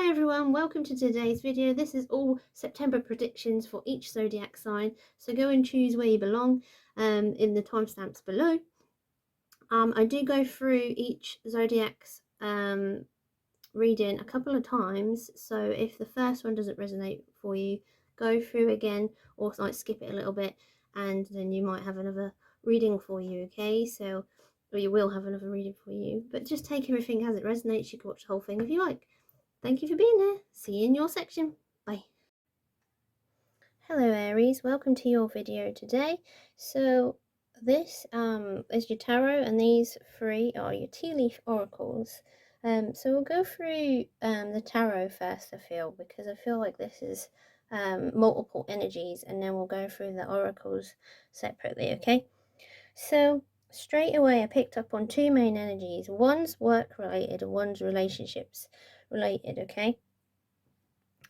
Hi everyone, welcome to today's video. This is all September predictions for each zodiac sign, so go and choose where you belong in the timestamps below. I do go through each zodiac's reading a couple of times, so if the first one doesn't resonate for you, go through again or like skip it a little bit and then you might have another reading for you, okay? So, or you will have another reading for you, but just take everything as it resonates. You can watch the whole thing if you like. Thank you for being there. See you in your section. Bye. Hello Aries, welcome to your video today. So this is your tarot and these three are your tea leaf oracles. So we'll go through the tarot first, I feel, because I feel like this is multiple energies, and then we'll go through the oracles separately, okay? So straight away I picked up on two main energies. One's work related and one's relationships related, okay?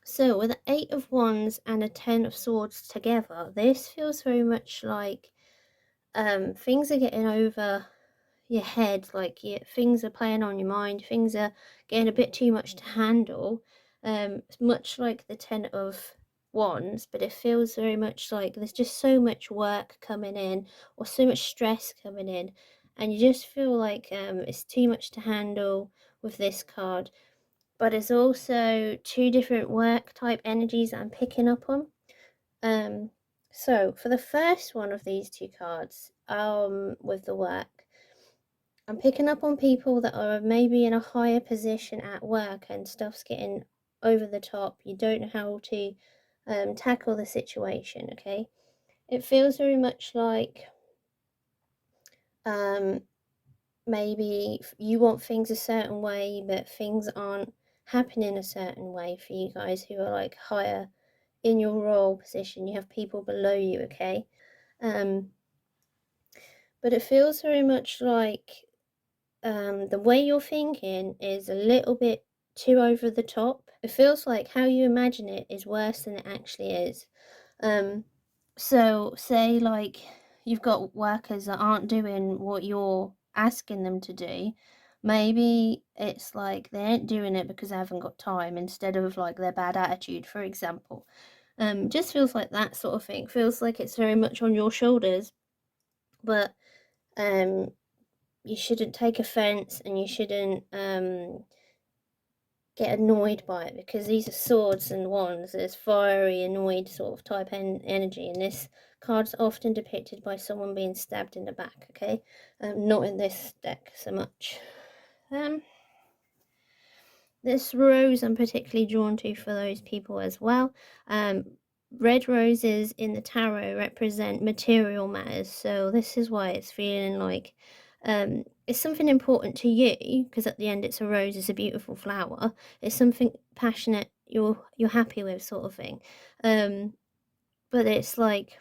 So with the 8 of Wands and a 10 of Swords together, this feels very much like things are getting over your head, like things are playing on your mind, things are getting a bit too much to handle, much like the 10 of Wands, but it feels very much like there's just so much work coming in or so much stress coming in, and you just feel like it's too much to handle with this card. But it's also two different work type energies that I'm picking up on. So for the first one of these two cards, with the work, I'm picking up on people that are maybe in a higher position at work and stuff's getting over the top. You don't know how to tackle the situation, okay? It feels very much like maybe you want things a certain way, but things aren't happening a certain way for you guys who are like higher in your role position. You have people below you, okay? But it feels very much like the way you're thinking is a little bit too over the top. It feels like how you imagine it is worse than it actually is. So say like you've got workers that aren't doing what you're asking them to do. Maybe it's like they ain't doing it because they haven't got time, instead of like their bad attitude, for example. Just feels like that sort of thing. Feels like it's very much on your shoulders, but you shouldn't take offense and you shouldn't get annoyed by it, because these are swords and wands. There's fiery, annoyed sort of type energy, and this card's often depicted by someone being stabbed in the back, okay? Not in this deck so much. This rose I'm particularly drawn to for those people as well. Red roses in the tarot represent material matters, so this is why it's feeling like it's something important to you, because at the end it's a rose, it's a beautiful flower. It's something passionate you're happy with, sort of thing. But it's like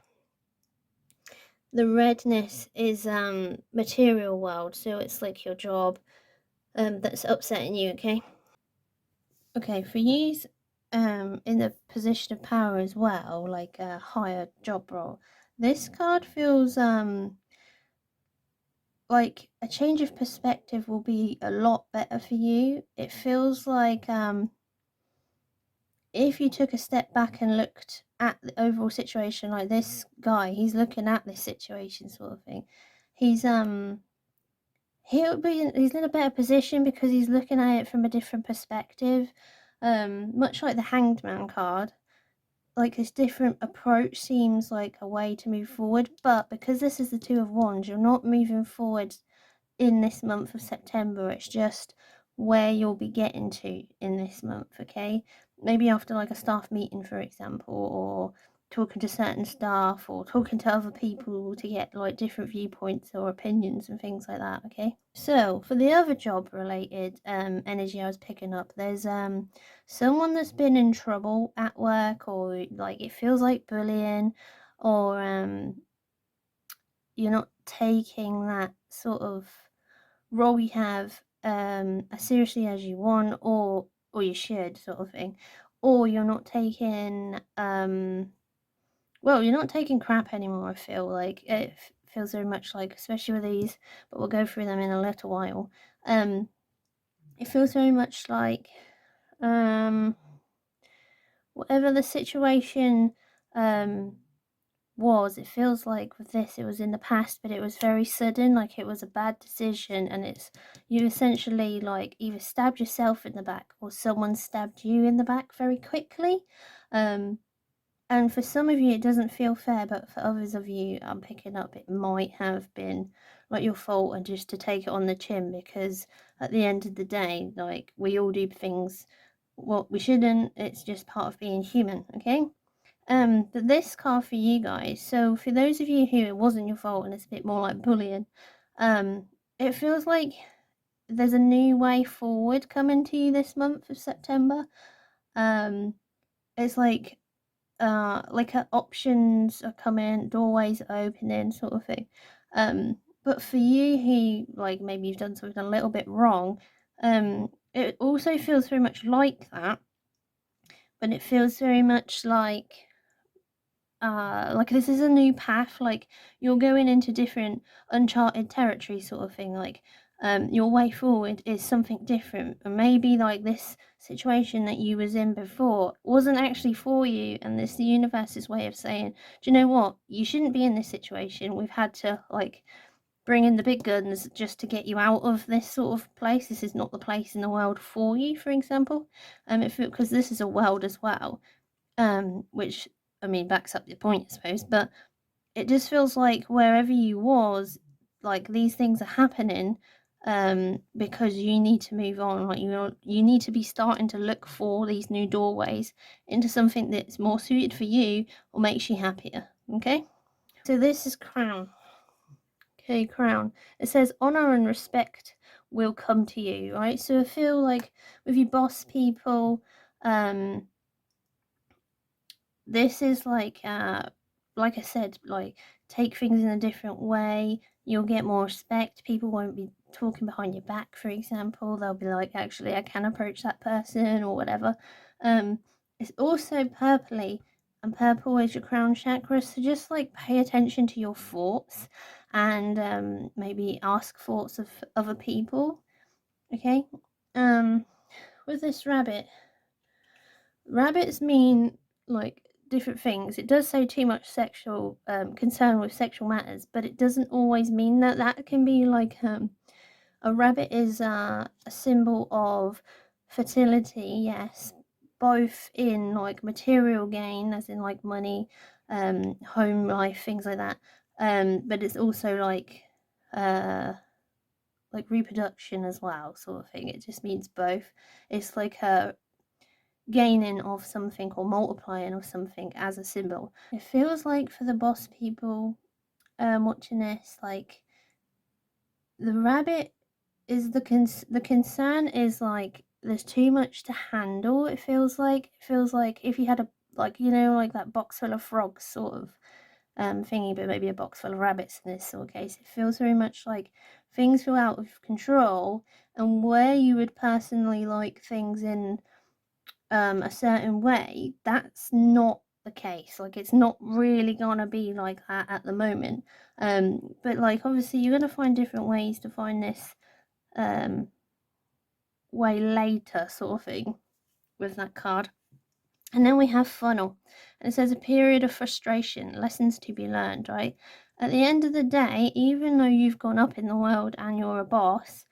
the redness is material world, so it's like your job that's upsetting you, okay? Okay, for you in the position of power as well, like a higher job role, this card feels like a change of perspective will be a lot better for you. It feels like if you took a step back and looked at the overall situation, like this guy, he's looking at this situation sort of thing. He's in a better position because he's looking at it from a different perspective. Much like the Hanged Man card, like this different approach seems like a way to move forward, but because this is the Two of Wands, you're not moving forward in this month of September. It's just where you'll be getting to in this month, okay? Maybe after like a staff meeting, for example, or talking to certain staff or talking to other people to get like different viewpoints or opinions and things like that, okay? So for the other job related energy I was picking up, there's someone that's been in trouble at work, or like it feels like bullying, or you're not taking that sort of role you have as seriously as you want, or you should, sort of thing, or you're not taking well, you're not taking crap anymore. I feel like it feels very much like, especially with these, but we'll go through them in a little while. It feels very much like whatever the situation was, it feels like with this, it was in the past, but it was very sudden, like it was a bad decision, and it's, you essentially like either stabbed yourself in the back or someone stabbed you in the back very quickly. And for some of you it doesn't feel fair, but for others of you, I'm picking up, it might have been like your fault, and just to take it on the chin, because at the end of the day, like, we all do things what we shouldn't. It's just part of being human, okay? But this card for you guys, so for those of you who it wasn't your fault and it's a bit more like bullying, it feels like there's a new way forward coming to you this month of September. It's like options are coming, doorways are opening, sort of thing. But for you who, like, maybe you've done something a little bit wrong, it also feels very much like that, but it feels very much like this is a new path, like you're going into different uncharted territory, sort of thing. Like your way forward is something different, and maybe like this situation that you was in before wasn't actually for you, and this the universe's way of saying, do you know what, you shouldn't be in this situation. We've had to like bring in the big guns just to get you out of this sort of place. This is not the place in the world for you, for example. Because this is a world as well, which, I mean, backs up your point, I suppose. But it just feels like wherever you was, like, these things are happening because you need to move on. Like, you need to be starting to look for these new doorways into something that's more suited for you or makes you happier. Okay, so this is Crown. Okay, Crown. It says honor and respect will come to you, right? So I feel like with you boss people, this is like I said, like, take things in a different way. You'll get more respect. People won't be talking behind your back, for example. They'll be like, actually, I can approach that person or whatever. It's also purpley, and purple is your crown chakra, so just like pay attention to your thoughts, and maybe ask thoughts of other people. Okay. With this rabbits mean like different things. It does say too much sexual concern with sexual matters, but it doesn't always mean that. That can be like a rabbit is a symbol of fertility, yes, both in like material gain, as in like money, home life, things like that, but it's also like reproduction as well, sort of thing. It just means both. It's like a gaining of something or multiplying of something as a symbol. It feels like for the boss people watching this, like, the rabbit is the concern is like there's too much to handle. It feels like if you had a, like, you know, like that box full of frogs sort of thingy, but maybe a box full of rabbits in this sort of case. It feels very much like things feel out of control, and where you would personally like things in a certain way, that's not the case. Like, it's not really gonna be like that at the moment. But like, obviously you're gonna find different ways to find this way later, sort of thing, with that card. And then we have funnel, and it says a period of frustration, lessons to be learned, right? At the end of the day, even though you've gone up in the world and you're a boss,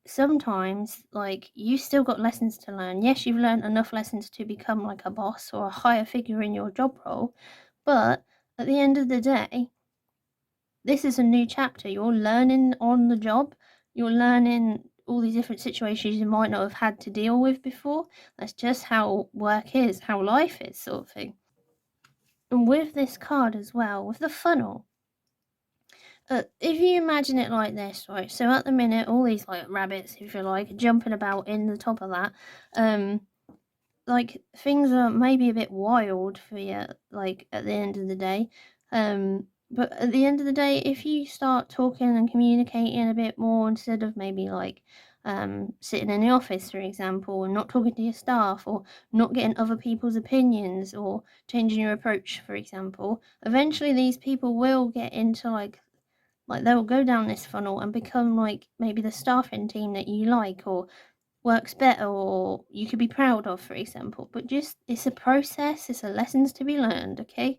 sometimes, like, you still got lessons to learn. Yes, you've learned enough lessons to become like a boss or a higher figure in your job role, but at the end of the day, this is a new chapter. You're learning on the job. You're learning all these different situations you might not have had to deal with before. That's just how work is, how life is, sort of thing. And with this card as well, with the funnel, if you imagine it like this, right? So at the minute, all these like rabbits, if you like, jumping about in the top of that, like, things are maybe a bit wild for you, like, at the end of the day. But at the end of the day, if you start talking and communicating a bit more, instead of maybe like sitting in the office, for example, and not talking to your staff, or not getting other people's opinions, or changing your approach, for example, eventually these people will get into like they'll go down this funnel and become like maybe the staffing team that you like, or works better or you could be proud of, for example. But just, it's a process, it's a lessons to be learned, okay?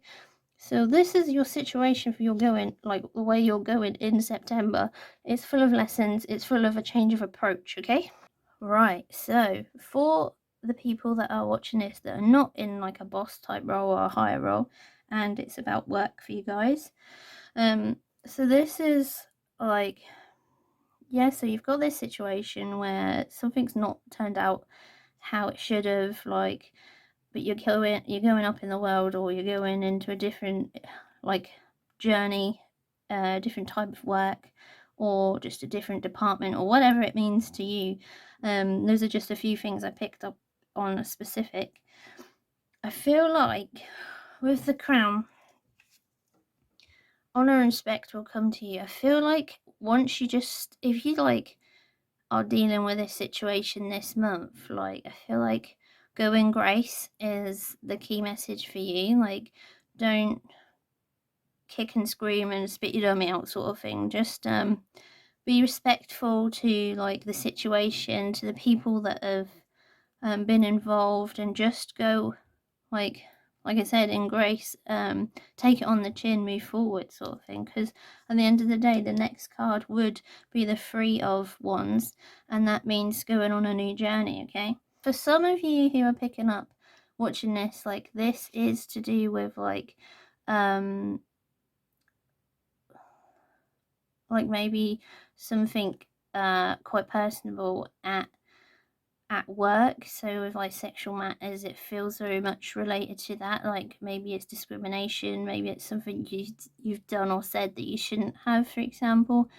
So this is your situation for your going, like the way you're going in September. It's full of lessons, it's full of a change of approach, okay? Right, so for the people that are watching this that are not in like a boss type role or a higher role, and it's about work for you guys, so this is like, yeah, so you've got this situation where something's not turned out how it should have, like, but you're going up in the world, or you're going into a different like journey, different type of work, or just a different department, or whatever it means to you. Those are just a few things I picked up on a specific. I feel like with the crown, honor and respect will come to you. I feel like once you just, if you like are dealing with this situation this month, like, I feel like go in grace is the key message for you. Like, don't kick and scream and spit your dummy out sort of thing. Just be respectful to like the situation, to the people that have been involved, and just go like I said, in grace, take it on the chin, move forward sort of thing. Because at the end of the day, the next card would be the Three of Wands, and that means going on a new journey, okay? For some of you who are picking up watching this, like, this is to do with like maybe something quite personable at work. So with like sexual matters, it feels very much related to that. Like, maybe it's discrimination, maybe it's something you've done or said that you shouldn't have, for example.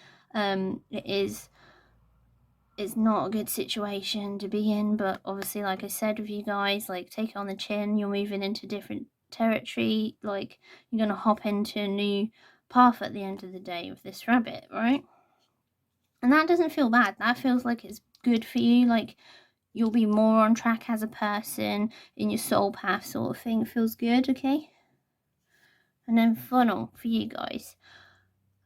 It's not a good situation to be in, but obviously, like I said, with you guys, like, take it on the chin. You're moving into different territory, like, you're gonna hop into a new path at the end of the day with this rabbit, right? And that doesn't feel bad. That feels like it's good for you. Like, you'll be more on track as a person in your soul path sort of thing. It feels good, okay? And then funnel for you guys.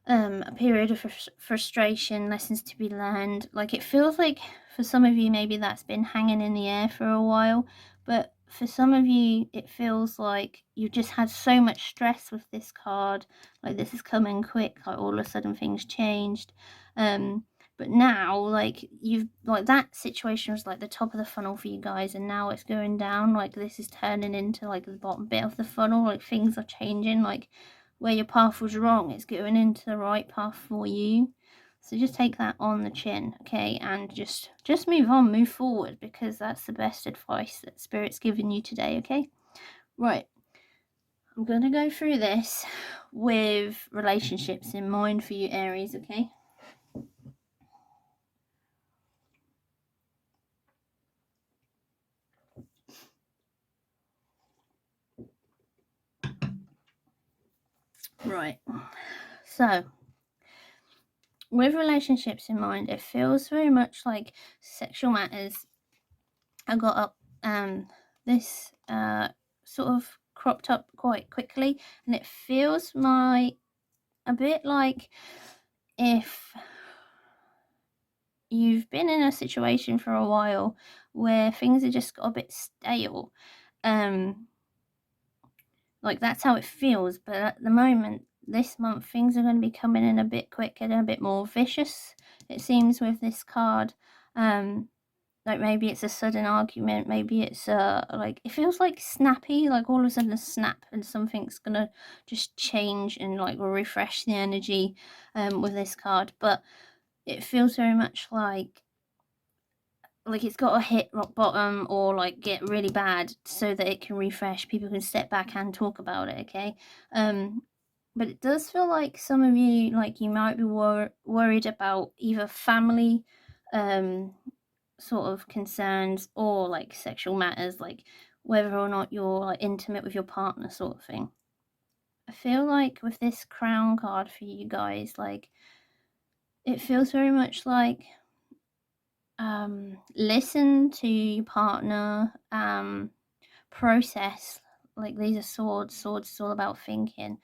A period of frustration, lessons to be learned. Like, it feels like for some of you, maybe that's been hanging in the air for a while, but for some of you, it feels like you've just had so much stress with this card. Like, this is coming quick, like all of a sudden things changed. But now, like, you've, like, that situation was like the top of the funnel for you guys, and now it's going down. Like, this is turning into like the bottom bit of the funnel. Like, things are changing. Like, where your path was wrong, it's going into the right path for you. So just take that on the chin, okay? And just move on, move forward, because that's the best advice that Spirit's given you today, okay? Right. I'm going to go through this with relationships in mind for you, Aries, okay? Right. So, with relationships in mind, it feels very much like sexual matters. I got up this sort of cropped up quite quickly, and it feels a bit like if you've been in a situation for a while where things have just got a bit stale. Like, that's how it feels. But at the moment, this month, things are going to be coming in a bit quicker and a bit more vicious, it seems, with this card. Like, maybe it's a sudden argument, maybe it's like, it feels like snappy, like all of a sudden a snap and something's gonna just change and like refresh the energy with this card. But it feels very much like it's got to hit rock bottom or like get really bad so that it can refresh, people can step back and talk about it, okay? But it does feel like some of you, like, you might be worried about either family sort of concerns or like sexual matters, like whether or not you're like intimate with your partner sort of thing. I feel like with this crown card for you guys, like, it feels very much like listen to your partner, process, like, these are swords is all about thinking,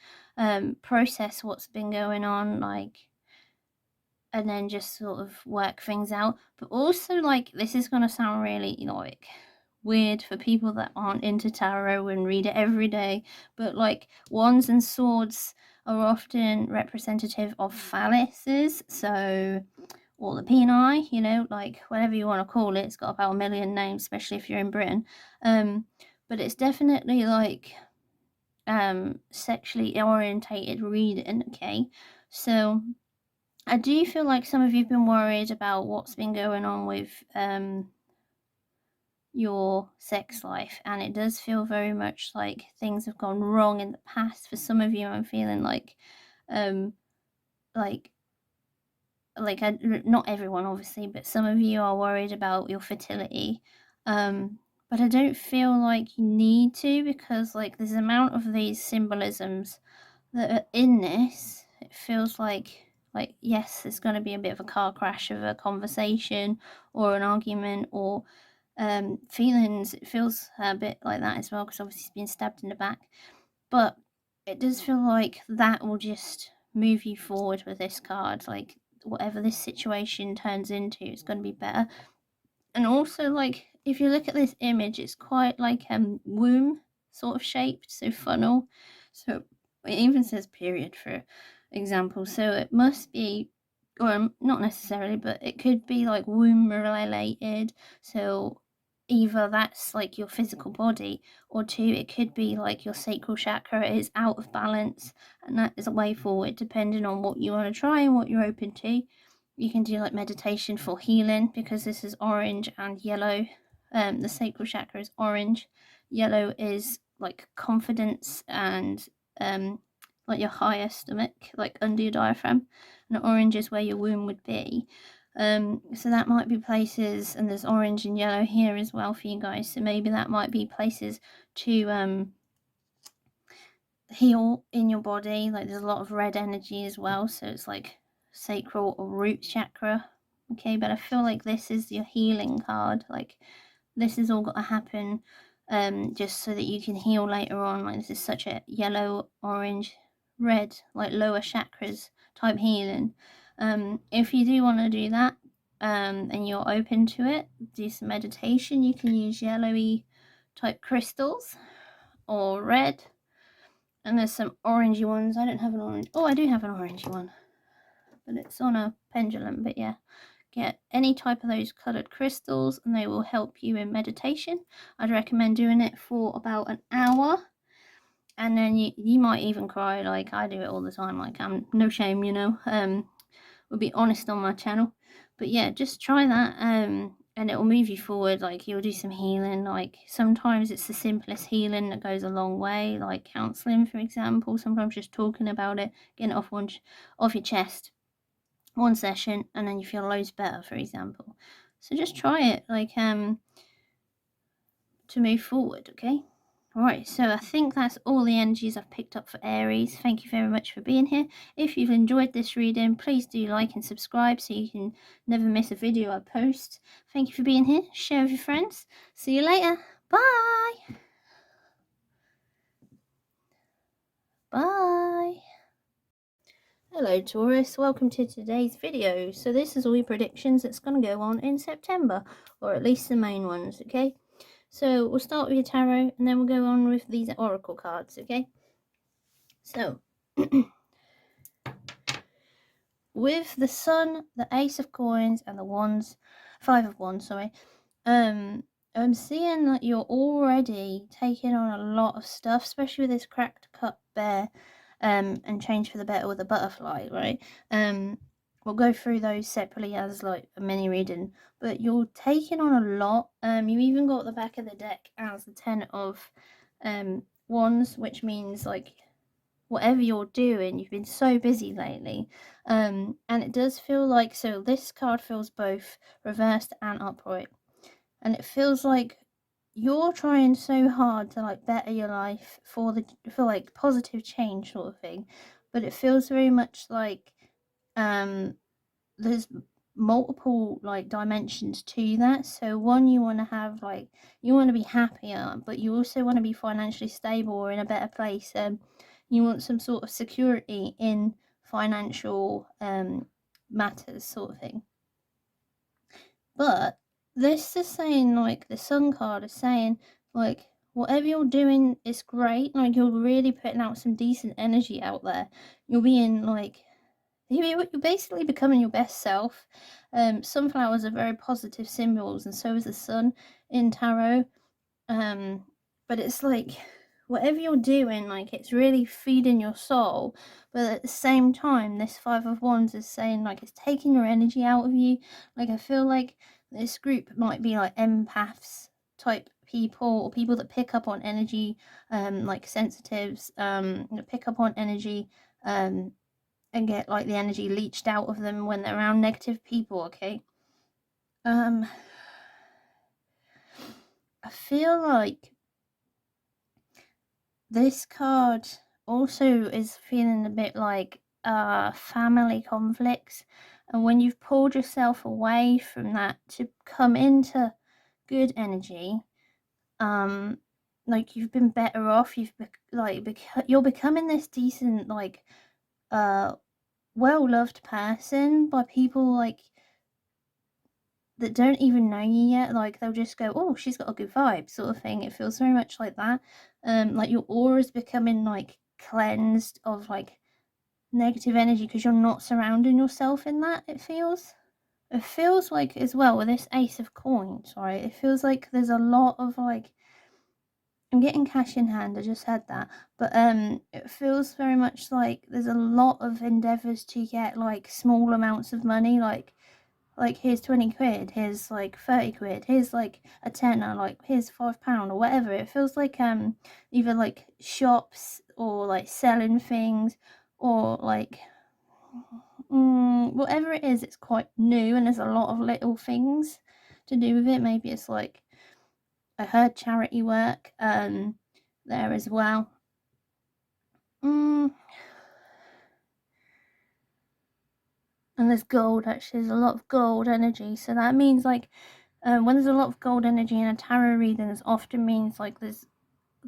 process what's been going on, like, and then just sort of work things out. But also, like, this is going to sound really, like, weird for people that aren't into tarot and read it every day, but like wands and swords are often representative of phalluses, so, or the peni, like whatever you want to call it. It's got about a million names, especially if you're in Britain. But it's definitely like sexually orientated reading, okay? So I do feel like some of you've been worried about what's been going on with your sex life, and it does feel very much like things have gone wrong in the past. For some of you, I'm feeling like like not everyone obviously, but some of you are worried about your fertility, but I don't feel like you need to, because like there's an amount of these symbolisms that are in this. It feels like yes, there's going to be a bit of a car crash of a conversation or an argument, or feelings. It feels a bit like that as well, because obviously he's been stabbed in the back, but it does feel like that will just move you forward with this card. Like whatever this situation turns into, it's going to be better. And also, like, if you look at this image, it's quite like womb sort of shaped, so funnel. So it even says period, for example. So it must be, or not necessarily, but it could be like womb related. So either that's like your physical body, or two, it could be like your sacral chakra is out of balance, and that is a way forward, depending on what you want to try and what you're open to. You can do like meditation for healing, because this is orange and yellow. The sacral chakra is orange. Yellow is like confidence and like your higher stomach, like under your diaphragm, and orange is where your womb would be. So that might be places, and there's orange and yellow here as well for you guys, so maybe that might be places to heal in your body. Like there's a lot of red energy as well, so it's like sacral or root chakra, okay? But I feel like this is your healing card. Like this has all got to happen just so that you can heal later on. Like this is such a yellow, orange, red, like lower chakras type healing. If you do want to do that and you're open to it, do some meditation. You can use yellowy type crystals or red, and there's some orangey ones. I don't have an orange. Oh, I do have an orangey one, but it's on a pendulum. But yeah, get any type of those coloured crystals and they will help you in meditation. I'd recommend doing it for about an hour, and then you might even cry. Like I do it all the time. Like I'm no shame, we'll be honest on my channel. But yeah, just try that, and it will move you forward. Like you'll do some healing. Like sometimes it's the simplest healing that goes a long way, like counseling, for example. Sometimes just talking about it, getting it off your chest, one session, and then you feel loads better, for example. So just try it, like to move forward, okay? Alright, so I think that's all the energies I've picked up for Aries. Thank you very much for being here. If you've enjoyed this reading, please do like and subscribe so you can never miss a video I post. Thank you for being here. Share with your friends. See you later. Bye. Bye. Hello Taurus, welcome to today's video. So this is all your predictions that's going to go on in September, or at least the main ones, okay? So we'll start with your tarot and then we'll go on with these oracle cards, okay? So with the Sun, the Ace of Coins, and the Wands, Five of Wands, sorry, I'm seeing that you're already taking on a lot of stuff, especially with this cracked cup bear, and change for the better with a butterfly, right? We'll go through those separately as like a mini reading, but you're taking on a lot. You even got the back of the deck as the Ten of Wands, which means like whatever you're doing, you've been so busy lately, and it does feel like, so this card feels both reversed and upright, and it feels like you're trying so hard to like better your life for like positive change sort of thing, but it feels very much like there's multiple like dimensions to that. So one, you want to have like, you want to be happier, but you also want to be financially stable or in a better place. You want some sort of security in financial matters sort of thing. But this is saying, like, the Sun card is saying, like, whatever you're doing is great. Like, you're really putting out some decent energy out there. You're being, like, you're basically becoming your best self. Sunflowers are very positive symbols, and so is the sun in tarot. But it's like, whatever you're doing, like, it's really feeding your soul. But at the same time, this Five of Wands is saying, like, it's taking your energy out of you. Like, I feel like this group might be like empaths type people, or people that pick up on energy, like sensitives, that pick up on energy, and get, like, the energy leached out of them when they're around negative people. Okay. I feel like this card also is feeling a bit like family conflicts, and when you've pulled yourself away from that to come into good energy, like, you've been better off. You're becoming this decent, like, well-loved person by people, like, that don't even know you yet. Like, they'll just go, oh, she's got a good vibe sort of thing. It feels very much like that. Like, your aura is becoming, like, cleansed of, like, negative energy because you're not surrounding yourself in that. It feels like, as well, with this Ace of Coins, right, it feels like there's a lot of, like, I'm getting cash in hand, I just had that, but it feels very much like there's a lot of endeavours to get, like, small amounts of money, like, here's 20 quid, here's, like, 30 quid, here's, like, a tenner, like, here's £5 or whatever. It feels like either, like, shops, or, like, selling things, or, like, whatever it is, it's quite new, and there's a lot of little things to do with it. Maybe it's, like, I heard charity work there as well. And there's gold, actually. There's a lot of gold energy, so that means, like, when there's a lot of gold energy in a tarot reading, this often means, like, there's,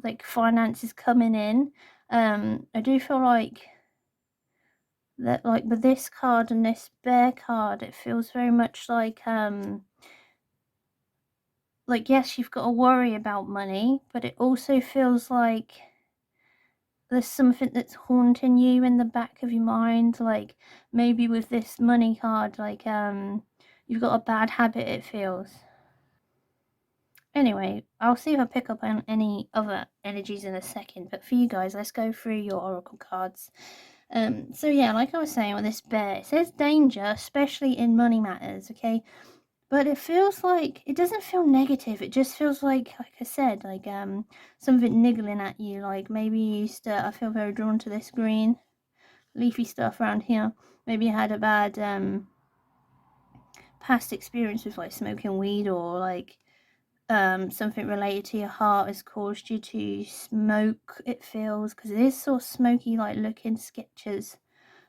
like, finances coming in. I do feel like that, like, with this card and this bear card, it feels very much like, yes, you've got to worry about money, but it also feels like there's something that's haunting you in the back of your mind. Like, maybe with this money card, like, you've got a bad habit, it feels. Anyway, I'll see if I pick up on any other energies in a second, but for you guys, let's go through your oracle cards. So yeah, like I was saying with this bear, it says danger, especially in money matters, okay? But it feels like, it doesn't feel negative, it just feels like I said, like, something niggling at you. Like, maybe you used to, I feel very drawn to this green leafy stuff around here. Maybe you had a bad past experience with, like, smoking weed, or, like, something related to your heart has caused you to smoke, it feels, because it is sort of smoky, like, looking sketches,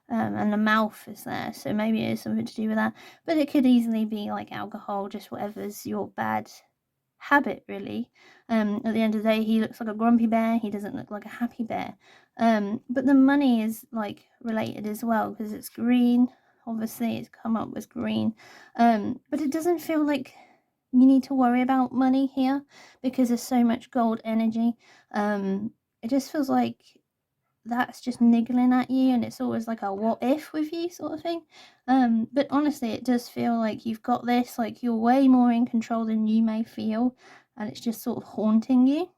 and the mouth is there, so maybe it is something to do with that. But it could easily be, like, alcohol, just whatever's your bad habit, really. At the end of the day, he looks like a grumpy bear, he doesn't look like a happy bear. But the money is, like, related as well, because it's green. Obviously, it's come up with green, but it doesn't feel like you need to worry about money here, because there's so much gold energy. It just feels like that's just niggling at you, and it's always like a what if with you sort of thing. But honestly, it does feel like you've got this, like, you're way more in control than you may feel, and it's just sort of haunting you.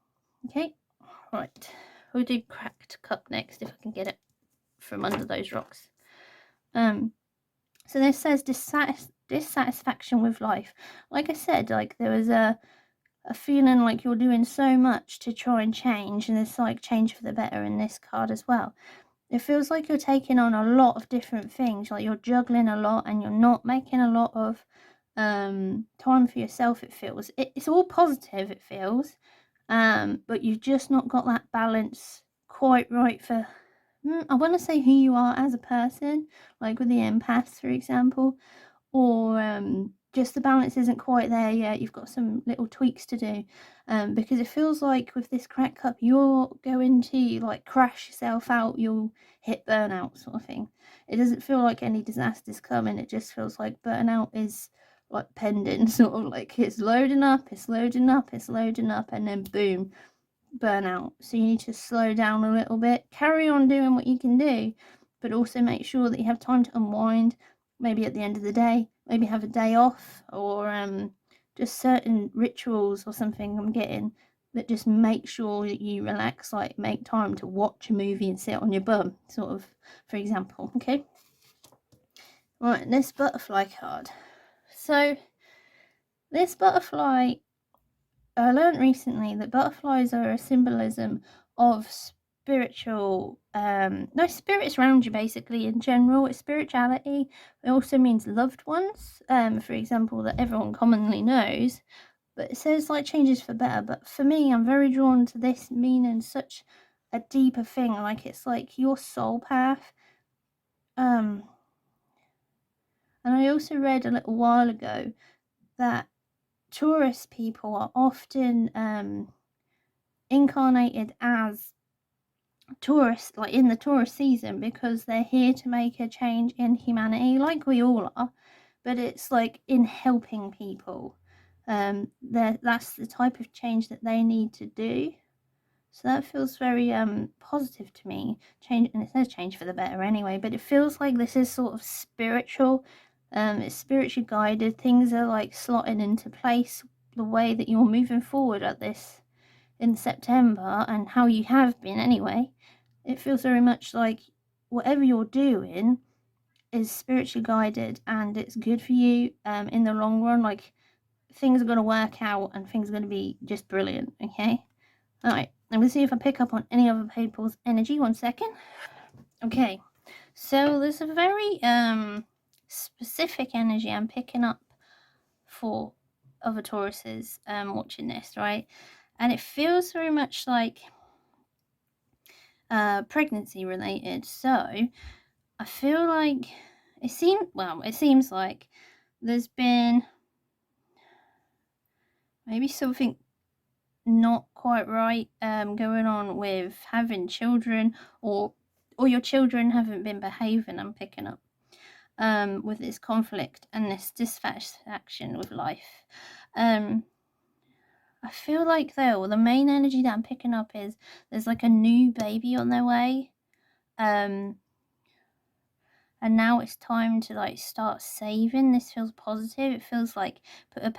Okay, right, we'll do cracked cup next, if I can get it from under those rocks. So this says dissatisfaction with life. Like I said, like, there was a feeling like you're doing so much to try and change, and it's like change for the better in this card as well. It feels like you're taking on a lot of different things, like you're juggling a lot, and you're not making a lot of time for yourself. It feels, it's all positive, it feels, but you've just not got that balance quite right for, I want to say, who you are as a person, like with the empaths, for example, or just the balance isn't quite there yet. You've got some little tweaks to do, because it feels like with this crack cup you're going to like crash yourself out, you'll hit burnout sort of thing. It doesn't feel like any disaster's coming, it just feels like burnout is like pending, sort of like it's loading up, it's loading up, it's loading up, and then boom, burnout. So you need to slow down a little bit, carry on doing what you can do, but also make sure that you have time to unwind, maybe at the end of the day, maybe have a day off, or just certain rituals or something I'm getting that just make sure that you relax, like make time to watch a movie and sit on your bum, sort of, for example. Okay, right, this butterfly card. So this butterfly, I learned recently that butterflies are a symbolism of spiritual, spirits around you, basically, in general. It's spirituality. It also means loved ones, for example, that everyone commonly knows. But it says like changes for better. But for me, I'm very drawn to this meaning such a deeper thing. Like it's like your soul path. And I also read a little while ago that Taurus people are often incarnated as Taurus, like in the Taurus season, because they're here to make a change in humanity, like we all are, but it's like in helping people. That's the type of change that they need to do. So that feels very positive to me. Change, and it says change for the better anyway, but it feels like this is sort of spiritual. It's spiritually guided. Things are like slotting into place the way that you're moving forward at this in September, and how you have been anyway. It feels very much like whatever you're doing is spiritually guided and it's good for you in the long run. Like things are going to work out and things are going to be just brilliant. Okay, all right, I'm going to see if I pick up on any other people's energy. 1 second. Okay, so there's a very specific energy I'm picking up for other Tauruses watching this, right? And it feels very much like pregnancy related. So I feel like it seems like there's been maybe something not quite right going on with having children, or your children haven't been behaving. I'm picking up with this conflict and this dissatisfaction with life. I feel like though the main energy that I'm picking up is there's like a new baby on their way, and now it's time to like start saving. This feels positive. It feels like put a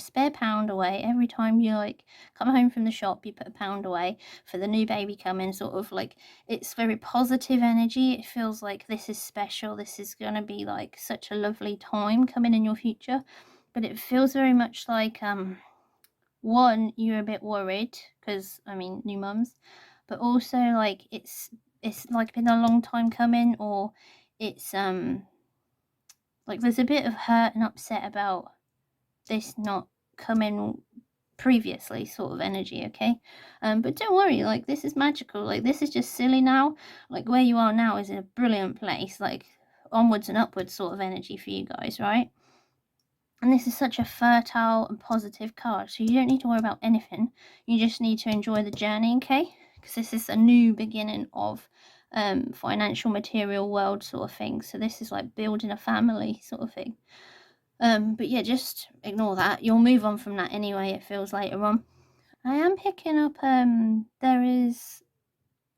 spare pound away every time you like come home from the shop. You put a pound away for the new baby coming. Sort of like it's very positive energy. It feels like this is special. This is gonna be like such a lovely time coming in your future. But it feels very much like one, you're a bit worried because I mean new mums, but also like it's like been a long time coming, or it's like there's a bit of hurt and upset about this not coming previously, sort of energy. Okay, but don't worry, like this is magical. Like this is just silly now. Like where you are now is in a brilliant place, like onwards and upwards sort of energy for you guys, right? And this is such a fertile and positive card, so you don't need to worry about anything. You just need to enjoy the journey, okay? Because this is a new beginning of financial material world sort of thing. So this is like building a family sort of thing. But yeah, just ignore that. You'll move on from that anyway, it feels later on. I am picking up there is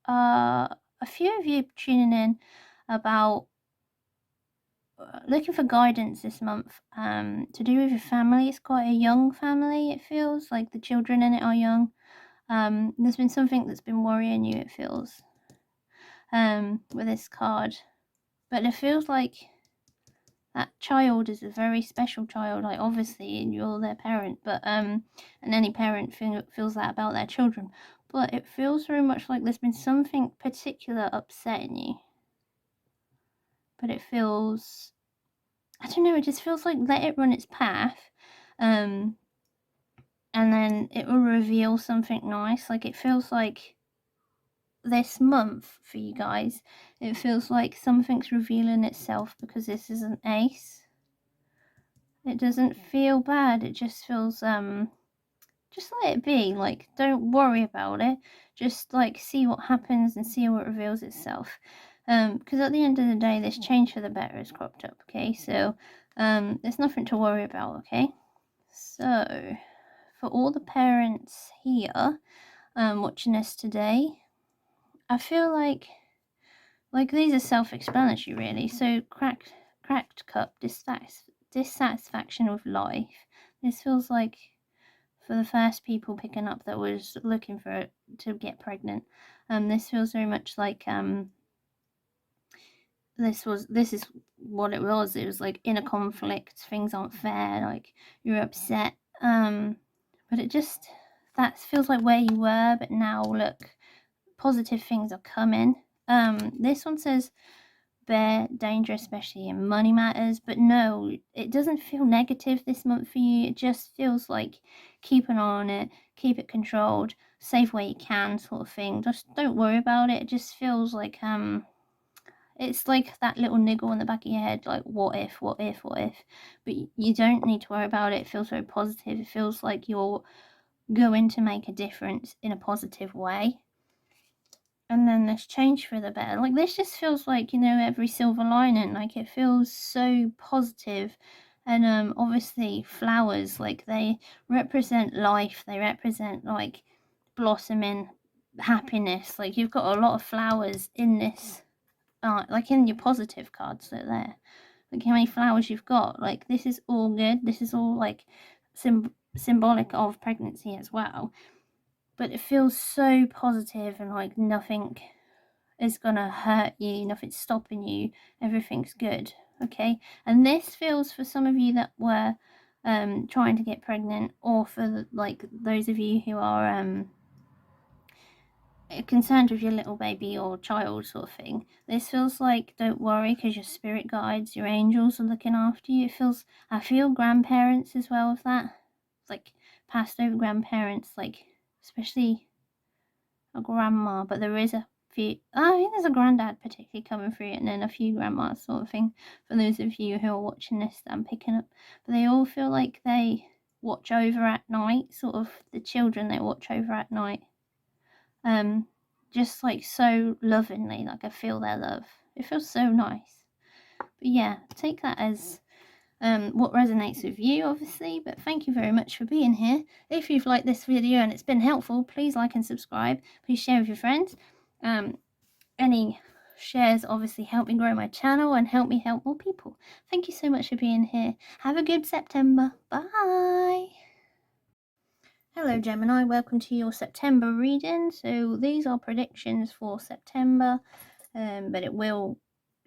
a few of you tuning in about looking for guidance this month to do with your family. It's quite a young family, it feels like the children in it are young. There's been something that's been worrying you, it feels, with this card, but it feels like that child is a very special child. Like obviously you're their parent, but and any parent feels that about their children, but it feels very much like there's been something particular upsetting you, but it feels, I don't know, it just feels like let it run its path, and then it will reveal something nice. Like it feels like this month for you guys, it feels like something's revealing itself because this is an ace. It doesn't feel bad. It just feels just let it be. Like, don't worry about it. Just like see what happens and see how it reveals itself. Because at the end of the day, this change for the better is cropped up. Okay, so there's nothing to worry about. Okay, so for all the parents here watching this today, I feel like these are self-explanatory, really. So cracked cup, dissatisfaction with life. This feels like for the first people picking up that was looking for it to get pregnant. This feels very much like this is what it was. It was like inner conflict, things aren't fair, like you're upset. But it just, that feels like where you were, but now look, positive things are coming. This one says bear danger, especially in money matters, but no, it doesn't feel negative this month for you. It just feels like keep an eye on it, keep it controlled, save where you can, sort of thing. Just don't worry about it. It just feels like it's like that little niggle in the back of your head, like what if, but you don't need to worry about it. It feels very positive. It feels like you're going to make a difference in a positive way. And then this change for the better. Like, this just feels like, you know, every silver lining. Like, it feels so positive. And obviously flowers, like, they represent life. They represent like blossoming happiness. Like, you've got a lot of flowers in this, like in your positive cards that are there. Like how many flowers you've got. Like, this is all good. This is all like symbolic of pregnancy as well. But it feels so positive, and like nothing is gonna hurt you, nothing's stopping you, everything's good. Okay, and this feels for some of you that were trying to get pregnant, or for like those of you who are concerned with your little baby or child, sort of thing. This feels like don't worry, because your spirit guides, your angels are looking after you. It feels, I feel grandparents as well with that, like passed over grandparents, like especially a grandma, but there is a few, I think there's a granddad particularly coming through, and then a few grandmas, sort of thing, for those of you who are watching this that I'm picking up. But they all feel like they watch over at night, sort of the children they watch over at night, just like so lovingly. Like, I feel their love. It feels so nice. But yeah, take that as what resonates with you, obviously. But thank you very much for being here. If you've liked this video and it's been helpful, please like and subscribe. Please share with your friends. Any shares obviously help me grow my channel and help me help more people. Thank you so much for being here. Have a good September. Bye. Hello Gemini, welcome to your September reading. So these are predictions for September, but it will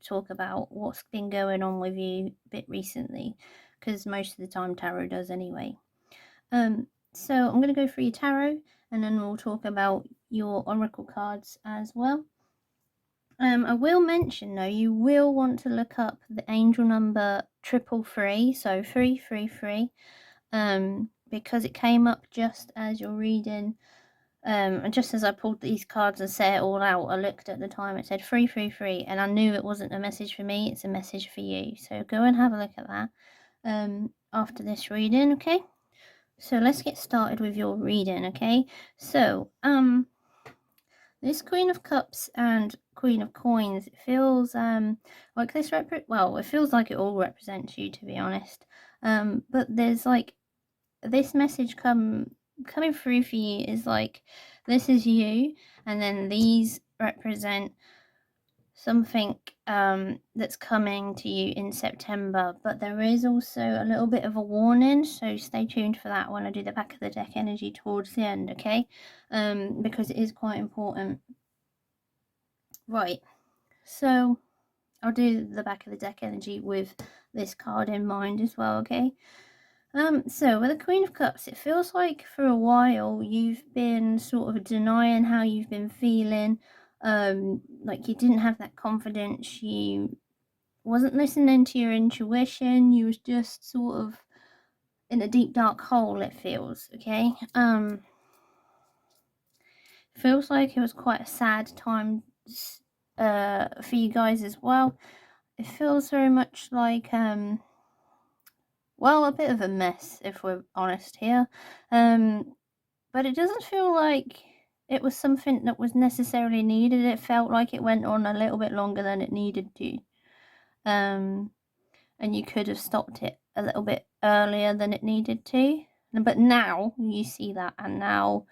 talk about what's been going on with you a bit recently, because most of the time tarot does anyway. So I'm going to go through your tarot, and then we'll talk about your oracle cards as well. I will mention though, you will want to look up the angel number 333, so 333, because it came up just as you're reading. And just as I pulled these cards and set it all out, I looked at the time, it said 333, and I knew it wasn't a message for me, it's a message for you. So go and have a look at that after this reading, okay? So let's get started with your reading, okay? So, this Queen of Cups and Queen of Coins, it feels like this well, it feels like it all represents you, to be honest. But there's like this message coming through for you is like, this is you, and then these represent something that's coming to you in September. But there is also a little bit of a warning, so stay tuned for that when I do the back of the deck energy towards the end, okay? Because it is quite important. Right, so I'll do the back of the deck energy with this card in mind as well, okay? So with the Queen of Cups, it feels like for a while you've been sort of denying how you've been feeling. Like you didn't have that confidence, you wasn't listening to your intuition, you was just sort of in a deep dark hole, it feels, okay? Feels like it was quite a sad time for you guys as well. It feels very much like well, a bit of a mess, if we're honest here. But it doesn't feel like it was something that was necessarily needed. It felt like it went on a little bit longer than it needed to. And you could have stopped it a little bit earlier than it needed to. But now you see that, and now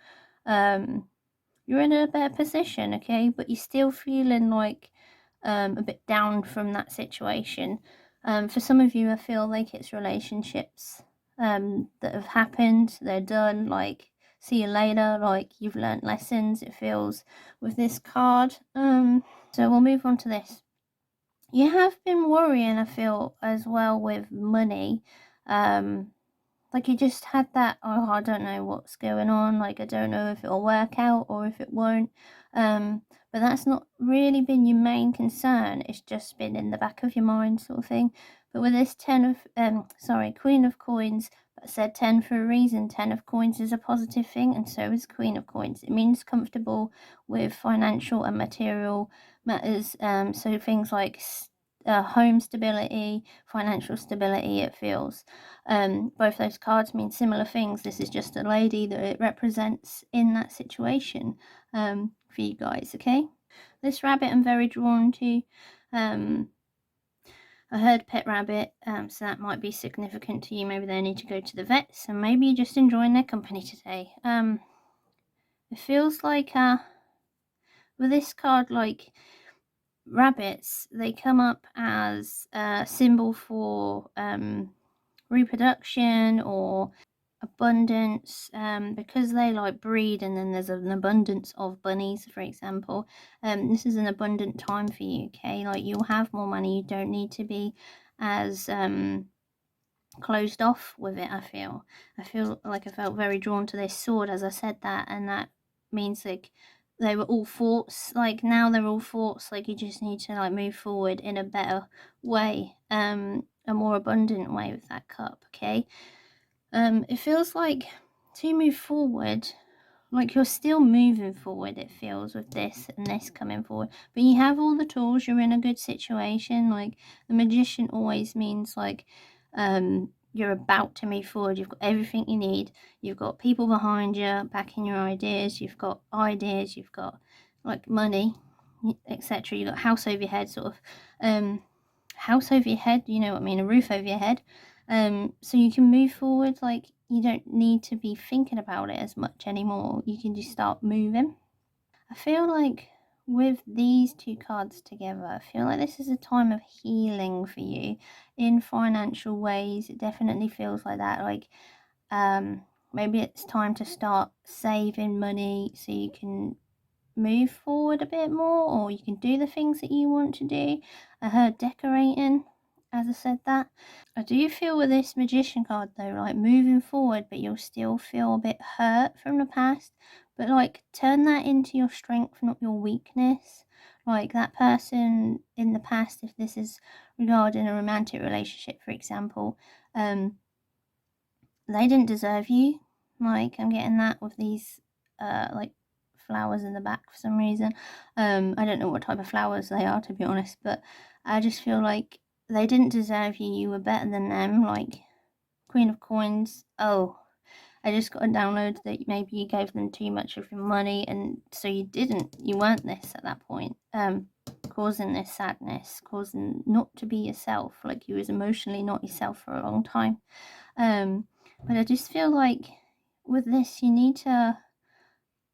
you're in a better position, okay? But you're still feeling like a bit down from that situation. For some of you, I feel like it's relationships that have happened, they're done, like see you later, like you've learnt lessons, it feels, with this card. So we'll move on to this. You have been worrying, I feel, as well, with money. Like you just had that, oh, I don't know what's going on, like I don't know if it'll work out or if it won't. But that's not really been your main concern. It's just been in the back of your mind, sort of thing. But with this Queen of Coins, I said 10 for a reason. 10 of Coins is a positive thing, and so is Queen of Coins. It means comfortable with financial and material matters. So things like home stability, financial stability, it feels. Both those cards mean similar things. This is just a lady that it represents in that situation for you guys, okay? This rabbit I'm very drawn to. I heard pet rabbit, so that might be significant to you. Maybe they need to go to the vets, and maybe you're just enjoying their company today. It feels like with this card, like rabbits, they come up as a symbol for reproduction or abundance, because they like breed, and then there's an abundance of bunnies, for example. This is an abundant time for you, okay? Like you'll have more money. You don't need to be as closed off with it. I feel like I felt very drawn to this sword as I said that, and that means like they were all thoughts. Like now they're all thoughts. Like you just need to like move forward in a better way, a more abundant way with that cup, okay? It feels like to move forward, like you're still moving forward, it feels, with this and this coming forward, but you have all the tools. You're in a good situation. Like the Magician always means like you're about to move forward. You've got everything you need. You've got people behind you backing your ideas. You've got ideas. You've got like money, etc. You've got house over your head, sort of house over your head, you know what I mean, a roof over your head. So you can move forward. Like you don't need to be thinking about it as much anymore. You can just start moving. I feel like with these two cards together, I feel like this is a time of healing for you in financial ways. It definitely feels like that. Like maybe it's time to start saving money so you can move forward a bit more, or you can do the things that you want to do. I heard decorating as I said that. I do feel with this Magician card though, like moving forward, but you'll still feel a bit hurt from the past. But like turn that into your strength, not your weakness. Like that person in the past, if this is regarding a romantic relationship, for example, they didn't deserve you. Like I'm getting that with these like flowers in the back for some reason. I don't know what type of flowers they are, to be honest, but I just feel like they didn't deserve you. You were better than them. Like Queen of Coins. Oh, I just got a download that maybe you gave them too much of your money, and so you weren't this at that point, causing this sadness, causing not to be yourself. Like you was emotionally not yourself for a long time. But I just feel like with this, you need to,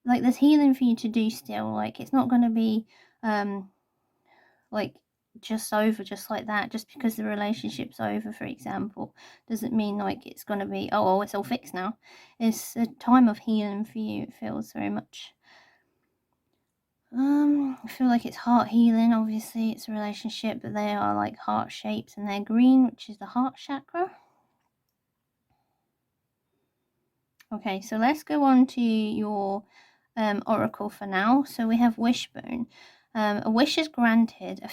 like, there's healing for you to do still. Like, it's not going to be, like, just over just like that. Just because the relationship's over, for example, doesn't mean, like, it's going to be, oh, well, it's all fixed now. It's a time of healing for you, it feels very much. I feel like it's heart healing. Obviously, it's a relationship, but they are, like, heart shapes, and they're green, which is the heart chakra. Okay, so let's go on to your oracle for now. So we have Wishbone. A wish is granted. It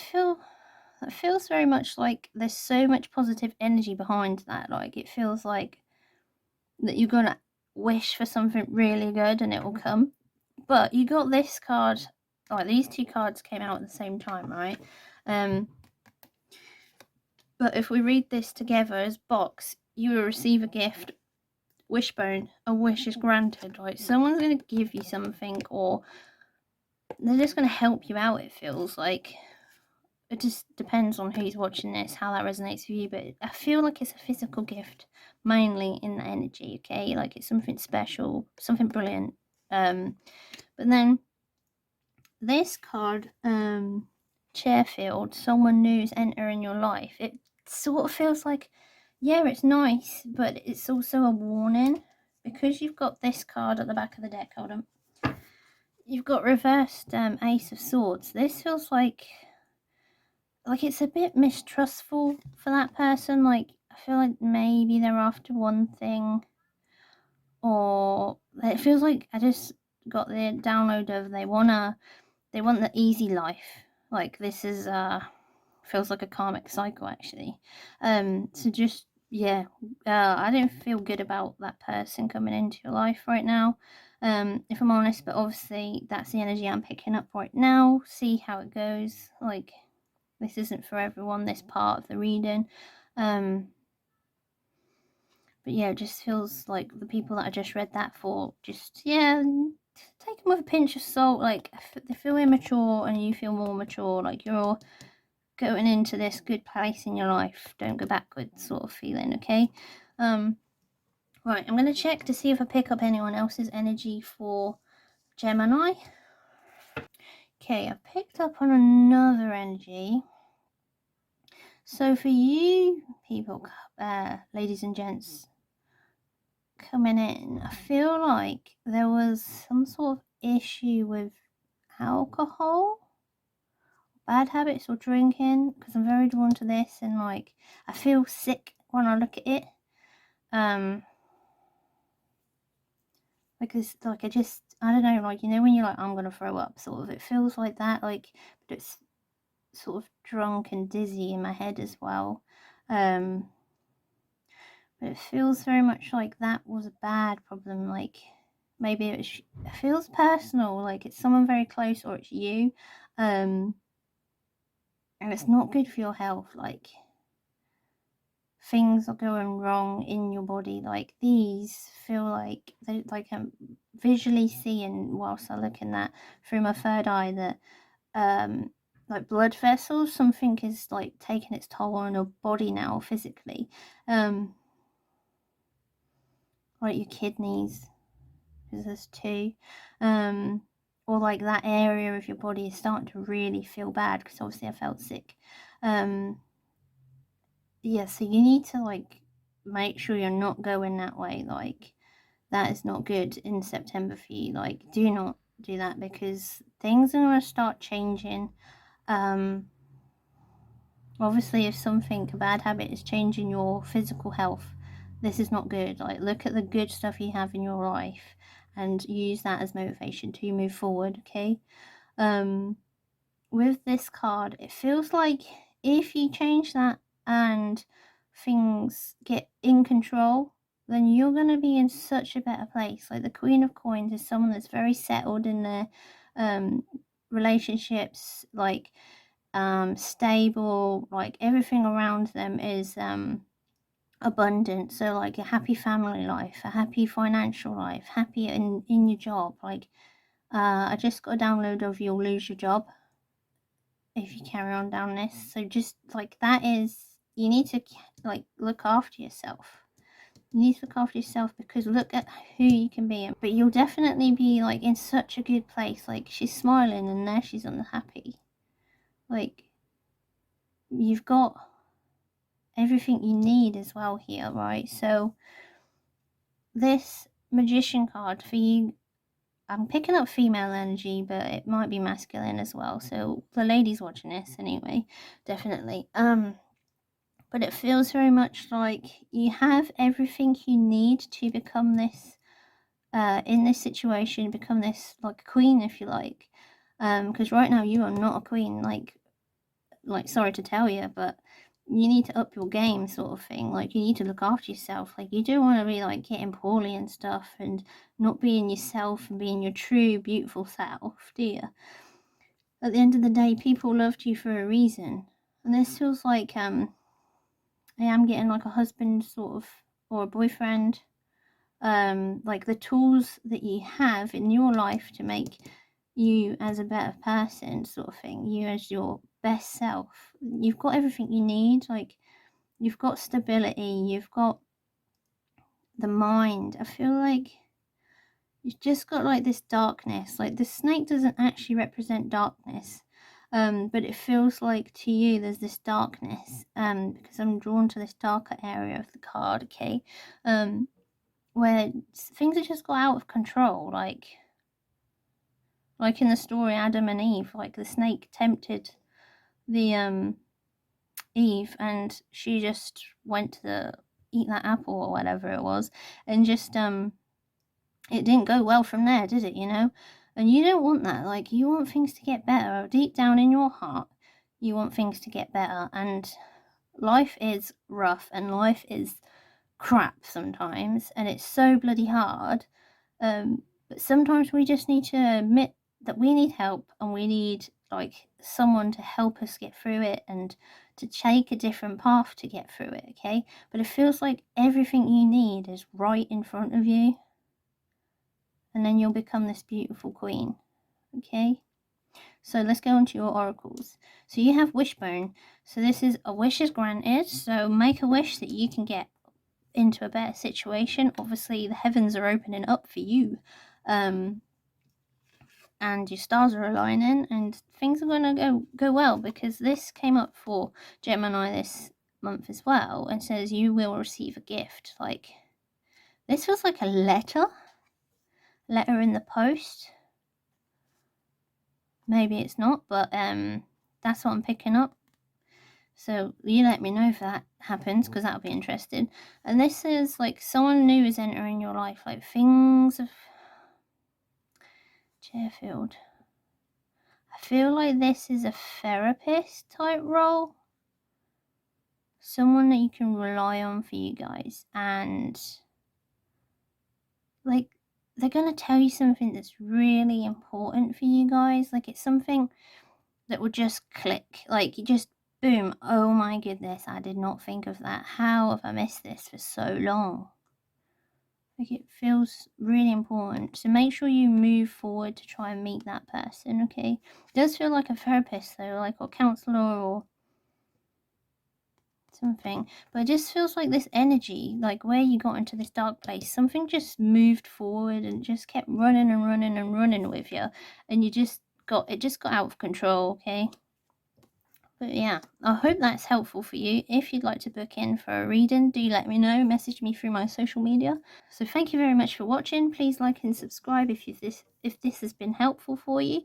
feels very much like there's so much positive energy behind that. Like it feels like that you're gonna wish for something really good and it will come. But you got this card, like these two cards came out at the same time, right? But if we read this together as box, you will receive a gift. Wishbone, a wish is granted. Like, someone's going to give you something, or they're just going to help you out, it feels like. It just depends on who's watching this, how that resonates with you, but I feel like it's a physical gift, mainly in the energy, okay? Like, it's something special, something brilliant. But then this card, Chairfield, someone new is entering your life. It sort of feels like, yeah, it's nice, but it's also a warning, because you've got this card at the back of the deck. Hold on. You've got reversed Ace of Swords. This feels like it's a bit mistrustful for that person. Like, I feel like maybe they're after one thing, or it feels like I just got the download of they want the easy life. Like, this is feels like a karmic cycle, actually. So just, yeah, I don't feel good about that person coming into your life right now, if I'm honest, but obviously that's the energy I'm picking up right now. See how it goes. Like, this isn't for everyone, this part of the reading. But yeah, it just feels like the people that I just read that for, just, yeah, take them with a pinch of salt. Like, they feel immature and you feel more mature. Like, you're all going into this good place in your life. Don't go backwards, sort of feeling, okay? Right, I'm going to check to see if I pick up anyone else's energy for Gemini. Okay, I've picked up on another energy. So for you people, ladies and gents, coming in, I feel like there was some sort of issue with alcohol, bad habits, or drinking, because I'm very drawn to this, and like, I feel sick when I look at it. Because like, I don't know, like, you know when you're like, I'm gonna throw up, sort of, it feels like that. Like, but it's sort of drunk and dizzy in my head as well. But it feels very much like that was a bad problem. Like, maybe it feels personal, like it's someone very close, or it's you, and it's not good for your health. Like, things are going wrong in your body. Like, these feel like they, like, I'm visually seeing whilst I look in that through my third eye, that like blood vessels, something is like taking its toll on your body now physically, like your kidneys, because there's two, or like that area of your body is starting to really feel bad, because obviously I felt sick. Yeah, so you need to like make sure you're not going that way. Like, that is not good in September for you. Like, do not do that, because things are going to start changing. Obviously, if a bad habit is changing your physical health, this is not good. Like, look at the good stuff you have in your life and use that as motivation to move forward, okay? With this card, it feels like if you change that and things get in control, then you're going to be in such a better place. Like, the Queen of Coins is someone that's very settled in their relationships, like, stable, like everything around them is abundant. So like a happy family life, a happy financial life, happy in your job. Like, I just got a download of you'll lose your job if you carry on down this. So just like, that is, you need to like look after yourself. You need to look after yourself, because look at who you can be. But you'll definitely be like in such a good place. Like, she's smiling and there she's unhappy. Like, you've got everything you need as well here, right? So this Magician card for you, I'm picking up female energy, but it might be masculine as well. So the ladies watching this anyway, definitely. But it feels very much like you have everything you need to become this, in this situation, become this like queen, if you like. Because right now you are not a queen. Like, sorry to tell you, but you need to up your game, sort of thing. Like, you need to look after yourself. Like, you don't want to be like getting poorly and stuff and not being yourself and being your true beautiful self, do you? At the end of the day, people loved you for a reason. And this feels like I am getting like a husband sort of or a boyfriend, like the tools that you have in your life to make you as a better person, sort of thing, you as your best self. You've got everything you need. Like, you've got stability, you've got the mind. I feel like you've just got like this darkness. Like, the snake doesn't actually represent darkness, but it feels like to you there's this darkness, because I'm drawn to this darker area of the card, okay, where things have just got out of control. Like in the story Adam and Eve, like the snake tempted the Eve, and she just went to eat that apple or whatever it was, and just it didn't go well from there, did it? And you don't want that. Like, you want things to get better deep down in your heart. You want things to get better, and life is rough and life is crap sometimes, and it's so bloody hard, but sometimes we just need to admit that we need help, and we need like someone to help us get through it and to take a different path to get through it, okay? But it feels like everything you need is right in front of you, and then you'll become this beautiful queen, okay? So let's go on to your oracles. So you have wishbone. So this is a wish is granted. So make a wish that you can get into a better situation. Obviously the heavens are opening up for you, and your stars are aligning, and things are going to go well, because this came up for Gemini this month as well, and says you will receive a gift. Like, this feels like a letter in the post. Maybe it's not, but that's what I'm picking up. So you let me know if that happens, because that'll be interesting. And this is like someone new is entering your life. Like, things of Chairfield. I feel like this is a therapist type role. Someone that you can rely on for you guys. And like, they're going to tell you something that's really important for you guys. Like, it's something that will just click. Like, you just, boom, oh my goodness, I did not think of that. How have I missed this for so long? Like, it feels really important. So make sure you move forward to try and meet that person, okay? It does feel like a therapist though, like, or counselor or something. But it just feels like this energy, like where you got into this dark place, something just moved forward and just kept running and running and running with you. And it just got out of control, okay? But yeah, I hope that's helpful for you. If you'd like to book in for a reading, do let me know. Message me through my social media. So thank you very much for watching. Please like and subscribe if this has been helpful for you.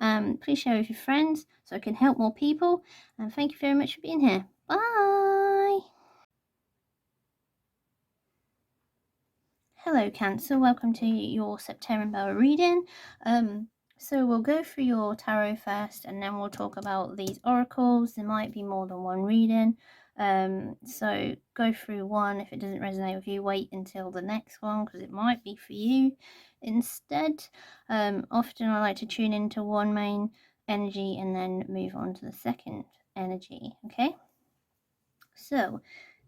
Please share with your friends so I can help more people. And thank you very much for being here. Bye. Hello Cancer, welcome to your September reading. So we'll go through your tarot first, and then we'll talk about these oracles. There might be more than one reading, so go through one. If it doesn't resonate with you, wait until the next one, because it might be for you instead. Often I like to tune into one main energy and then move on to the second energy, okay? So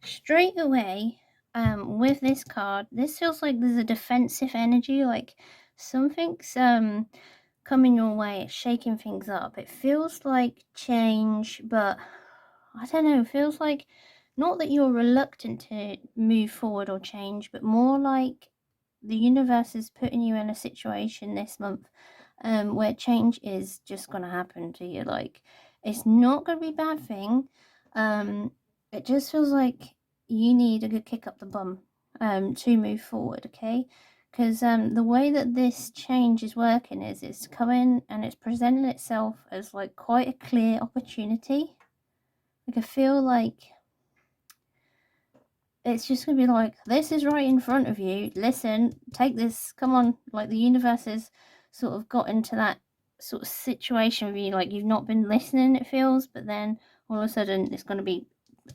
straight away, with this card, this feels like there's a defensive energy, like something's coming your way, it's shaking things up. It feels like change, but I don't know, it feels like not that you're reluctant to move forward or change, but more like the universe is putting you in a situation this month where change is just going to happen to you. Like, it's not going to be a bad thing. It just feels like you need a good kick up the bum to move forward, okay? Because the way that this change is working is it's coming and it's presenting itself as like quite a clear opportunity. Like, I feel like it's just going to be like, this is right in front of you. Listen, take this, come on. Like, the universe has sort of got into that sort of situation with you, like you've not been listening, it feels, but then all of a sudden it's going to be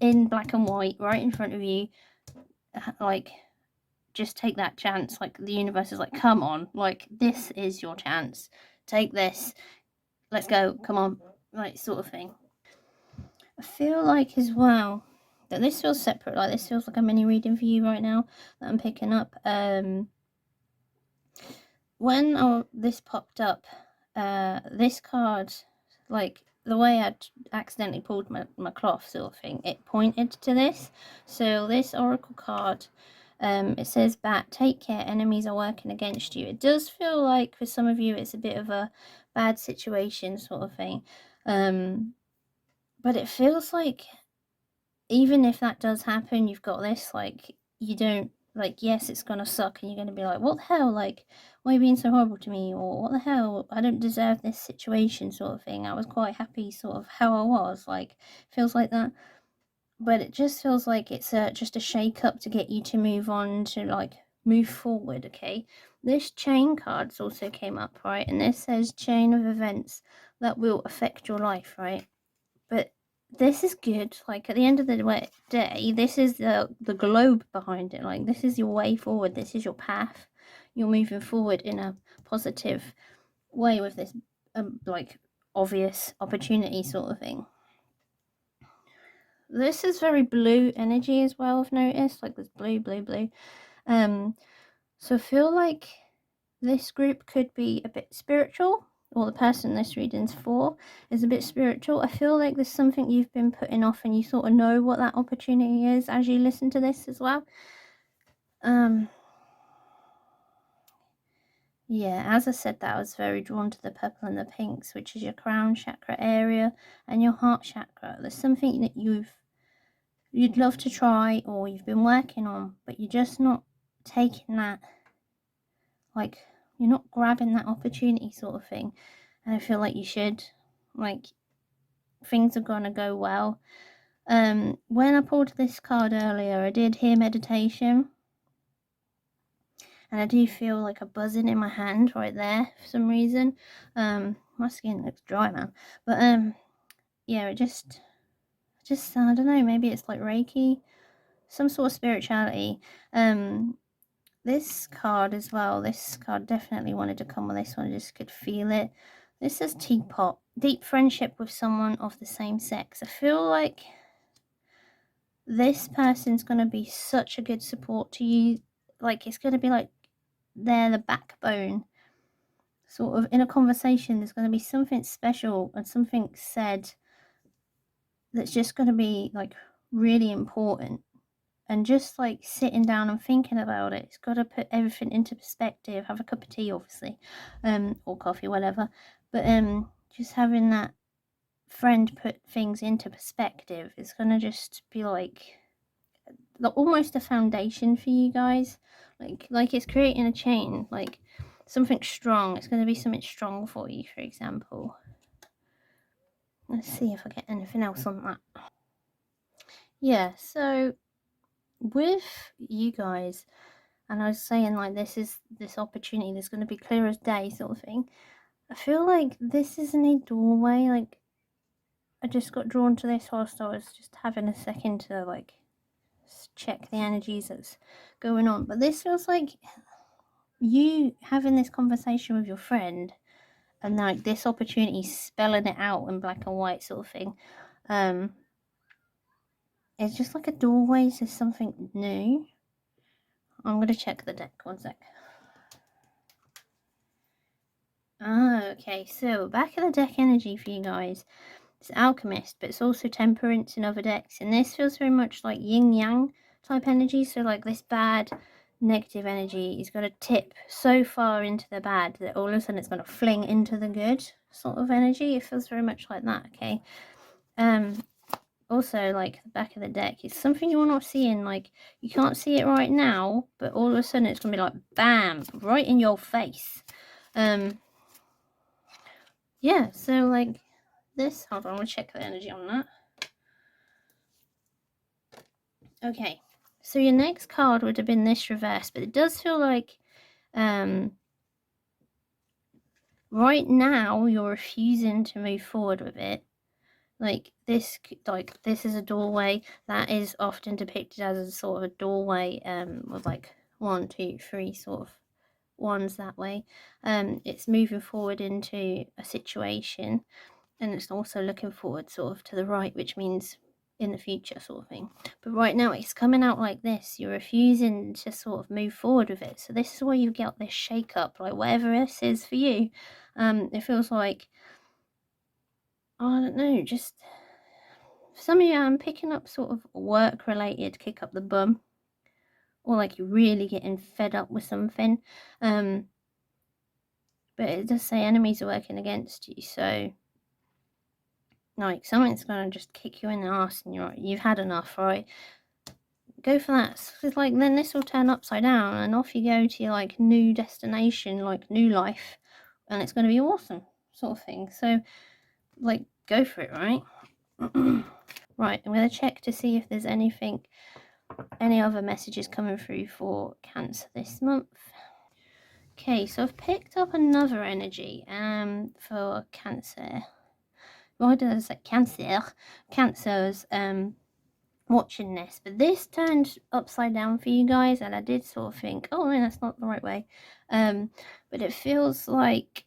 in black and white right in front of you. Like, just take that chance. Like, the universe is like, come on, like, this is your chance, take this, let's go, come on, like, sort of thing. I feel like as well that this feels separate, like this feels like a mini reading for you right now that I'm picking up. When this popped up, this card, like the way I'd accidentally pulled my cloth sort of thing, it pointed to this. So this oracle card, it says bat, take care, enemies are working against you. It does feel like for some of you it's a bit of a bad situation sort of thing, but it feels like even if that does happen, you've got this, like, you don't, like, yes, it's gonna suck and you're gonna be like, what the hell, like, why are you being so horrible to me, or what the hell, I don't deserve this situation sort of thing. I was quite happy sort of how I was, like, feels like that. But it just feels like it's just a shake up to get you to move on, to like move forward. Okay, this chain cards also came up, right, and this says chain of events that will affect your life, right? But this is good. Like, at the end of the day, this is the globe behind it. Like, this is your way forward. This is your path. You're moving forward in a positive way with this, like, obvious opportunity sort of thing. This is very blue energy as well, I've noticed. Like, there's blue, blue, blue. So I feel like this group could be a bit spiritual, or the person this reading's for is a bit spiritual. I feel like there's something you've been putting off and you sort of know what that opportunity is as you listen to this as well. Yeah, as I said, that I was very drawn to the purple and the pinks, which is your crown chakra area and your heart chakra. There's something that you'd love to try, or you've been working on, but you're just not taking that, like, you're not grabbing that opportunity sort of thing. And I feel like you should. Like, things are gonna go well. When I pulled this card earlier, I did hear meditation, and I do feel like a buzzing in my hand right there for some reason. My skin looks dry, man, but yeah, it just I don't know, maybe it's like Reiki, some sort of spirituality. This card as well, this card definitely wanted to come with this one. I just could feel it. This says teapot, deep friendship with someone of the same sex. I feel like this person's going to be such a good support to you. Like, it's going to be like they're the backbone. Sort of in a conversation, there's going to be something special and something said that's just going to be like really important. And just like sitting down and thinking about it, it's got to put everything into perspective. Have a cup of tea, obviously, or coffee, whatever. But just having that friend put things into perspective is going to just be like almost a foundation for you guys. Like it's creating a chain, like something strong. It's going to be something strong for you, for example. Let's see if I get anything else on that. Yeah, so with you guys, and I was saying, like, this opportunity that's going to be clear as day sort of thing. I feel like this isn't a doorway. Like, I just got drawn to this whilst I was just having a second to like check the energies that's going on. But this feels like you having this conversation with your friend, and like this opportunity spelling it out in black and white sort of thing. It's just like a doorway to something new. I'm gonna check the deck, one sec. Okay, so back of the deck energy for you guys. It's Alchemist, but it's also Temperance in other decks. And this feels very much like yin-yang type energy. So like this bad, negative energy is going to tip so far into the bad that all of a sudden it's going to fling into the good sort of energy. It feels very much like that, okay? Also, like the back of the deck, it's something you're not seeing. Like, you can't see it right now, but all of a sudden it's going to be like, bam, right in your face. Yeah, so like this, hold on, we'll check the energy on that. Okay, so your next card would have been this reverse, but it does feel like right now you're refusing to move forward with it. Like this is a doorway that is often depicted as a sort of a doorway with like 1, 2, 3 sort of ones that way. It's moving forward into a situation, and it's also looking forward sort of to the right, which means in the future, sort of thing. But right now it's coming out like this. You're refusing to sort of move forward with it. So this is where you get this shake up, like whatever this is for you. It feels like, I don't know, just for some of you, I'm picking up sort of work related kick up the bum, or like you're really getting fed up with something. But it does say enemies are working against you, so like something's gonna just kick you in the ass, and you've had enough, right? Go for that. So it's like then this will turn upside down, and off you go to your like new destination, like new life, and it's gonna be awesome, sort of thing. So like go for it, right? Right, I'm gonna check to see if there's any other messages coming through for Cancer this month. Okay, so I've picked up another energy for Cancer. Why did I say Cancer? Cancer's watching this, but this turned upside down for you guys, and I did sort of think, oh man, that's not the right way. But it feels like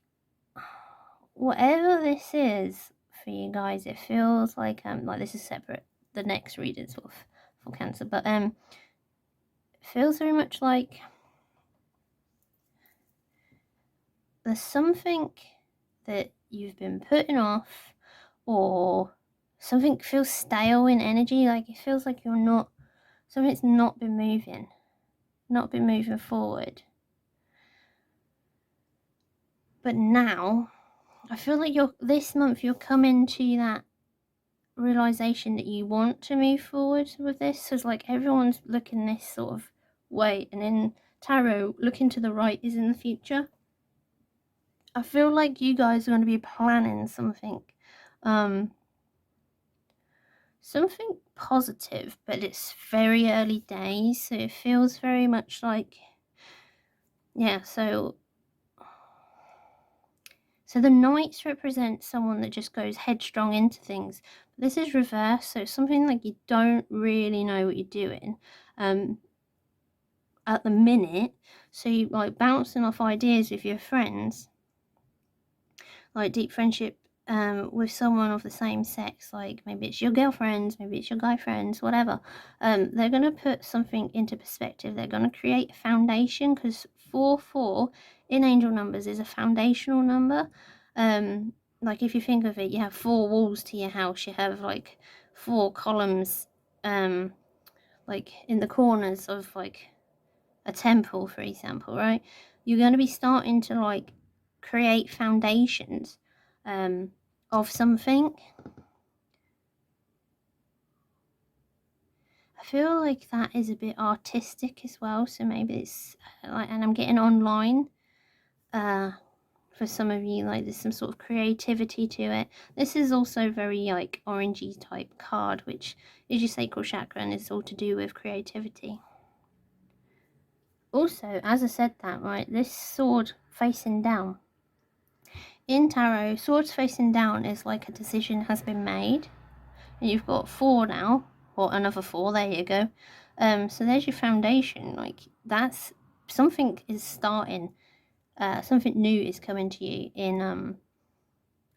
whatever this is for you guys, it feels like this is separate. The next reading sort of for Cancer, but it feels very much like there's something that you've been putting off, or something feels stale in energy. Like it feels like something's not been moving forward. But now I feel like this month you're coming to that realization that you want to move forward with this. So it's like everyone's looking this sort of way, and in tarot, looking to the right is in the future. I feel like you guys are going to be planning something something positive, but it's very early days, so it feels very much like, yeah, so the knights represent someone that just goes headstrong into things. But this is reverse, so something like you don't really know what you're doing at the minute, so you like bouncing off ideas with your friends, like deep friendship with someone of the same sex, like maybe it's your girlfriends, maybe it's your guy friends, whatever. They're going to put something into perspective. They're going to create a foundation, because 4 in angel numbers is a foundational number. Like if you think of it, you have 4 walls to your house, you have like 4 columns like in the corners of like a temple, for example, right? You're going to be starting to like create foundations of something. I feel like that is a bit artistic as well, so maybe it's like, and I'm getting online for some of you, like there's some sort of creativity to it. This is also very like orangey type card, which is your sacral chakra, and it's all to do with creativity. Also, as I said that, right, this sword facing down, in tarot, swords facing down is like a decision has been made, and you've got 4 now, or another 4, there you go. So there's your foundation. Like that's something is starting, something new is coming to you in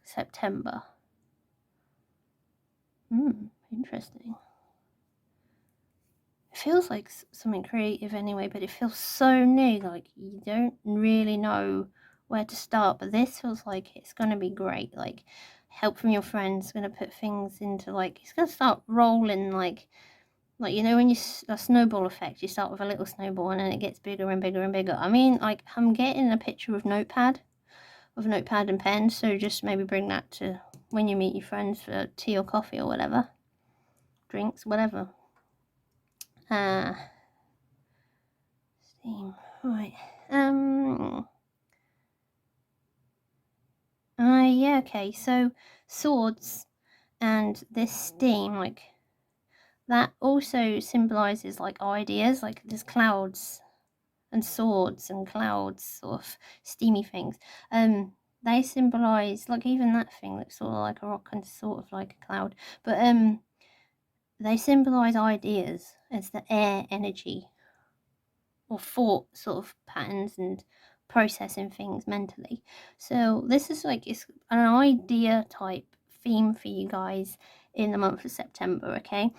September. Interesting. It feels like something creative anyway, but it feels so new, like you don't really know where to start. But this feels like it's going to be great. Like help from your friends, going to put things into like, it's going to start rolling like you know when you a snowball effect, you start with a little snowball and then it gets bigger and bigger and bigger. I mean, like I'm getting a picture of notepad and pen, so just maybe bring that to when you meet your friends for tea or coffee or whatever, drinks, whatever. Steam, right. Yeah, okay, so swords and this steam, like that also symbolizes like ideas, like there's clouds and swords and clouds, sort of steamy things. They symbolize, like even that thing looks sort of like a rock and sort of like a cloud, but they symbolize ideas as the air energy, or thought sort of patterns and processing things mentally. So this is like, it's an idea type theme for you guys, in the month of September, okay?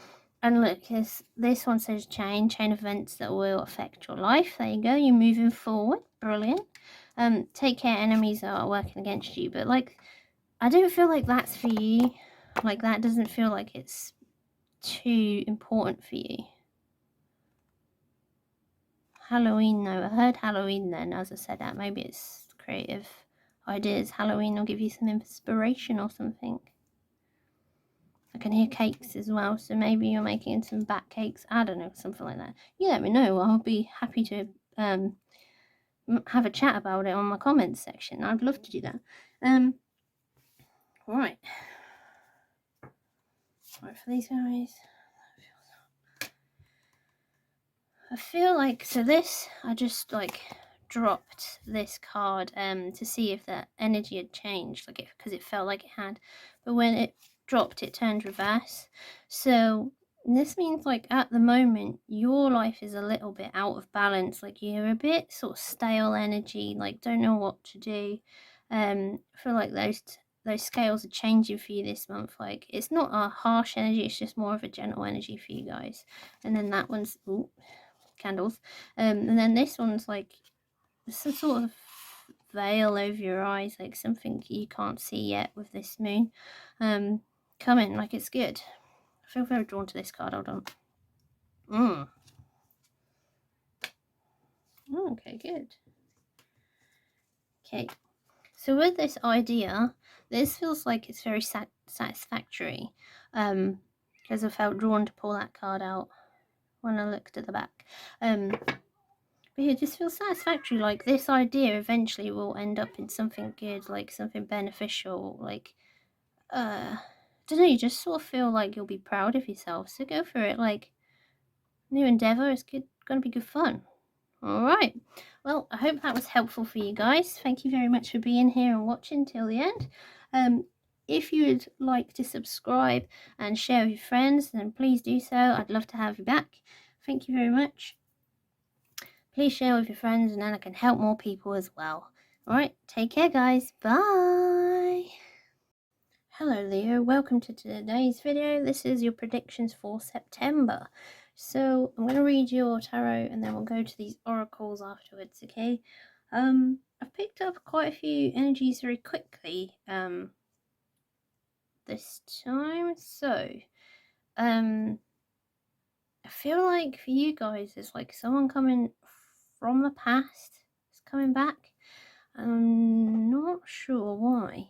And look, this one says chain events that will affect your life. There you go, you're moving forward. Brilliant. Take care, enemies are working against you. But like, I don't feel like that's for you. Like, that doesn't feel like it's too important for you. Halloween, though. I heard Halloween then, as I said that. Maybe it's creative ideas. Halloween will give you some inspiration or something. I can hear cakes as well, so maybe you're making some bat cakes. I don't know, something like that. You let me know. I'll be happy to have a chat about it on my comments section. I'd love to do that. Right. Right, for these guys. I feel like, so this, I just like dropped this card to see if that energy had changed, like, because it felt like it had, but when it dropped it turned reverse. So this means like at the moment your life is a little bit out of balance, like you're a bit sort of stale energy, like don't know what to do. I feel like those scales are changing for you this month. Like it's not a harsh energy, it's just more of a gentle energy for you guys. And then that one's candles, and then this one's like it's a sort of veil over your eyes, like something you can't see yet with this moon coming. Like it's good. I feel very drawn to this card. Hold on. Okay, good. Okay, so with this idea, this feels like it's very satisfactory, because I felt drawn to pull that card out when I looked at the back. But it just feels satisfactory, like this idea eventually will end up in something good, like something beneficial, like, I don't know, you just sort of feel like you'll be proud of yourself, so go for it, like, new endeavour, it's gonna be good fun. Alright, well, I hope that was helpful for you guys. Thank you very much for being here and watching till the end. If you would like to subscribe and share with your friends, then please do so. I'd love to have you back. Thank you very much. Please share with your friends and then I can help more people as well. Alright, take care guys. Bye! Hello Leo, welcome to today's video. This is your predictions for September. So I'm going to read your tarot and then we'll go to these oracles afterwards, okay? I've picked up quite a few energies very quickly this time. So, I feel like for you guys, it's like someone coming from the past is coming back. I'm not sure why.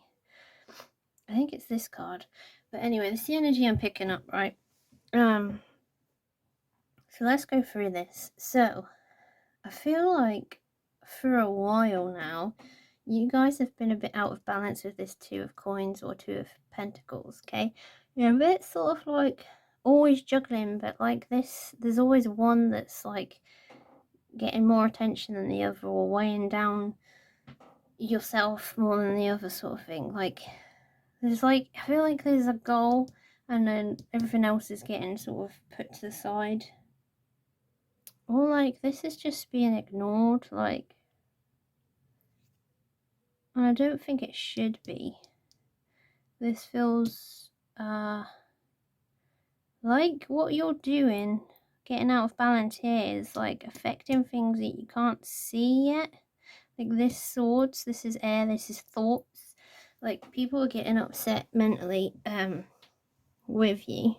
I think it's this card. But anyway, this is the energy I'm picking up, right? So let's go through this. So, I feel like for a while now, you guys have been a bit out of balance with this Two of Coins or Two of Pentacles, okay? You're a bit sort of like always juggling, but like this, there's always one that's like getting more attention than the other or weighing down yourself more than the other sort of thing. Like, there's like, I feel like there's a goal and then everything else is getting sort of put to the side. Or like, this is just being ignored, like, and I don't think it should be. This feels like what you're doing, getting out of balance here, is like affecting things that you can't see yet. Like this swords, this is air, this is thoughts. Like people are getting upset mentally with you.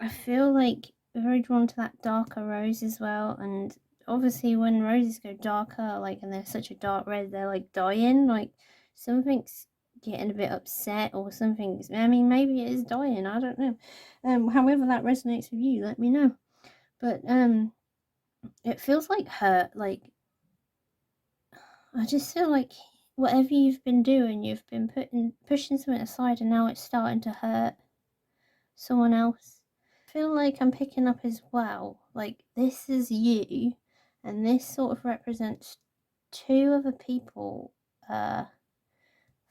I feel like very drawn to that darker rose as well, and obviously when roses go darker, like, and they're such a dark red, they're like dying, like something's getting a bit upset or something's, I mean, maybe it is dying, I don't know. However that resonates with you, let me know. But it feels like hurt, like I just feel like whatever you've been doing, you've been pushing something aside and now it's starting to hurt someone else. I feel like I'm picking up as well, like this is you and this sort of represents two other people for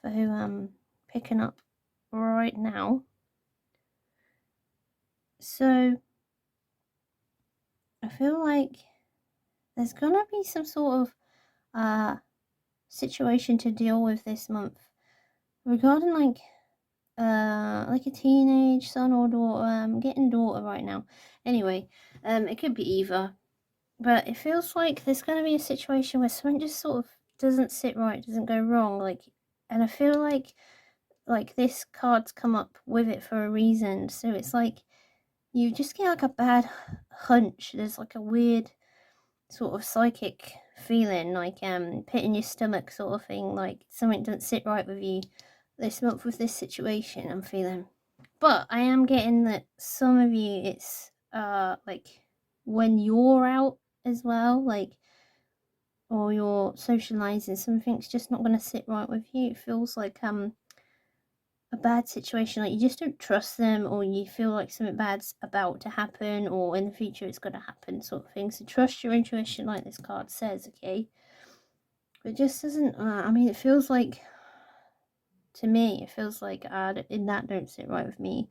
who I'm picking up right now. So I feel like there's gonna be some sort of situation to deal with this month regarding like like a teenage son or daughter. I'm getting daughter right now. Anyway, it could be either. But it feels like there's going to be a situation where something just sort of doesn't sit right, doesn't go wrong. Like, and I feel like this card's come up with it for a reason. So it's like you just get like a bad hunch. There's like a weird sort of psychic feeling, like pit in your stomach sort of thing. Like something doesn't sit right with you this month with this situation. I'm feeling, but I am getting that some of you, it's like when you're out as well, like, or you're socializing, something's just not going to sit right with you. It feels like a bad situation, like you just don't trust them, or you feel like something bad's about to happen, or in the future it's going to happen, sort of thing. So trust your intuition, like this card says, okay? But it just doesn't, I mean, it feels like, to me, it feels like in that don't sit right with me.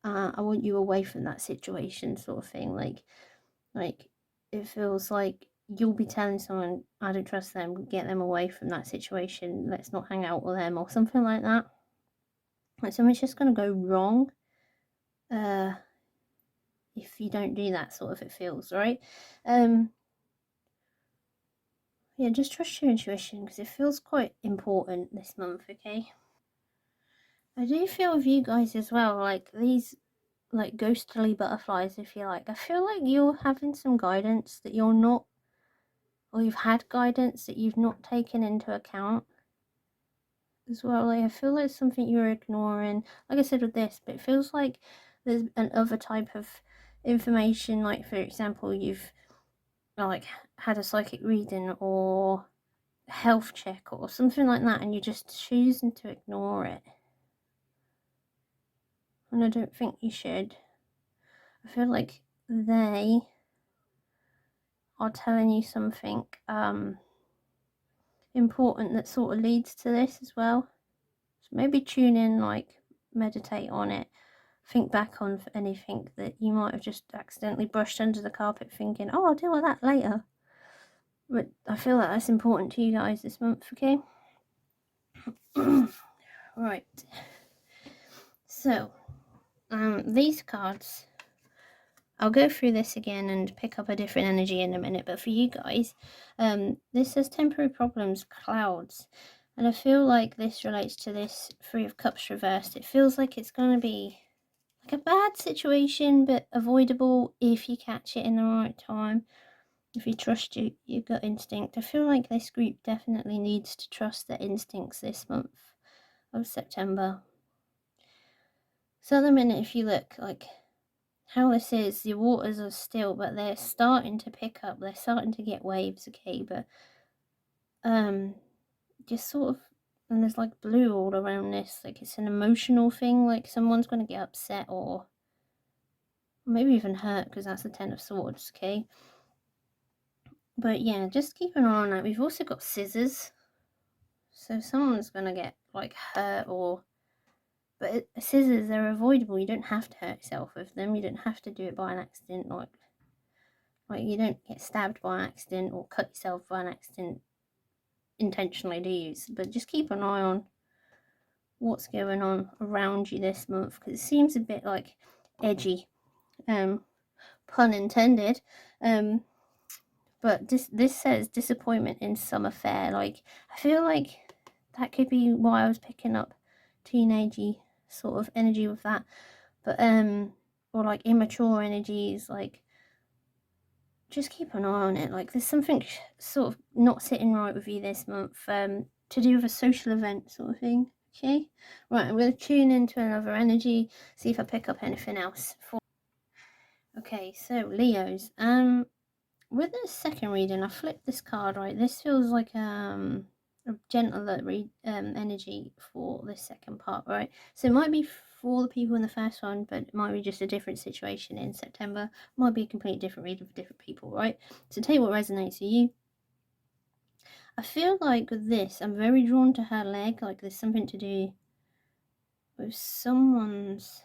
I want you away from that situation, sort of thing. Like it feels like you'll be telling someone, I don't trust them, get them away from that situation, let's not hang out with them, or something like that. Like something's just going to go wrong if you don't do that, sort of, it feels, right? Yeah, just trust your intuition, because it feels quite important this month, okay? I do feel with you guys as well, like these like ghostly butterflies, if you like. I feel like you're having some guidance that you're not, or you've had guidance that you've not taken into account as well. Like I feel like it's something you're ignoring, like I said with this, but it feels like there's an other type of information, like for example, you've like had a psychic reading or a health check or something like that, and you're just choosing to ignore it. And I don't think you should. I feel like they are telling you something important that sort of leads to this as well. So maybe tune in, like meditate on it, think back on anything that you might have just accidentally brushed under the carpet thinking, oh, I'll deal with that later. But I feel like that's important to you guys this month, okay? Right. So, these cards, I'll go through this again and pick up a different energy in a minute, but for you guys, this says temporary problems, clouds. And I feel like this relates to this Three of Cups reversed. It feels like it's going to be like a bad situation, but avoidable if you catch it in the right time. If you trust your gut instinct. I feel like this group definitely needs to trust their instincts this month of September. So at the minute, if you look, like how this is, the waters are still, but they're starting to pick up. They're starting to get waves, okay? But just sort of, and there's like blue all around this. Like it's an emotional thing. Like someone's going to get upset or maybe even hurt, because that's the Ten of Swords, okay? But yeah, just keep an eye on that. We've also got scissors, so someone's gonna get like hurt, or but scissors, they're avoidable. You don't have to hurt yourself with them. You don't have to do it by an accident, like you don't get stabbed by an accident or cut yourself by an accident intentionally, do you? But just keep an eye on what's going on around you this month, because it seems a bit like edgy, pun intended. But this says disappointment in some affair. Like I feel like that could be why I was picking up teenagey sort of energy with that. But or like immature energies, like just keep an eye on it. Like there's something sort of not sitting right with you this month, to do with a social event sort of thing. Okay, right, I'm going to tune into another energy, see if I pick up anything else. Okay, so Leos, with the second reading, I flipped this card, right? This feels like a gentler energy for this second part, right? So it might be for the people in the first one, but it might be just a different situation in September. It might be a completely different reading for different people, right? So tell you what resonates with you. I feel like with this, I'm very drawn to her leg. Like there's something to do with someone's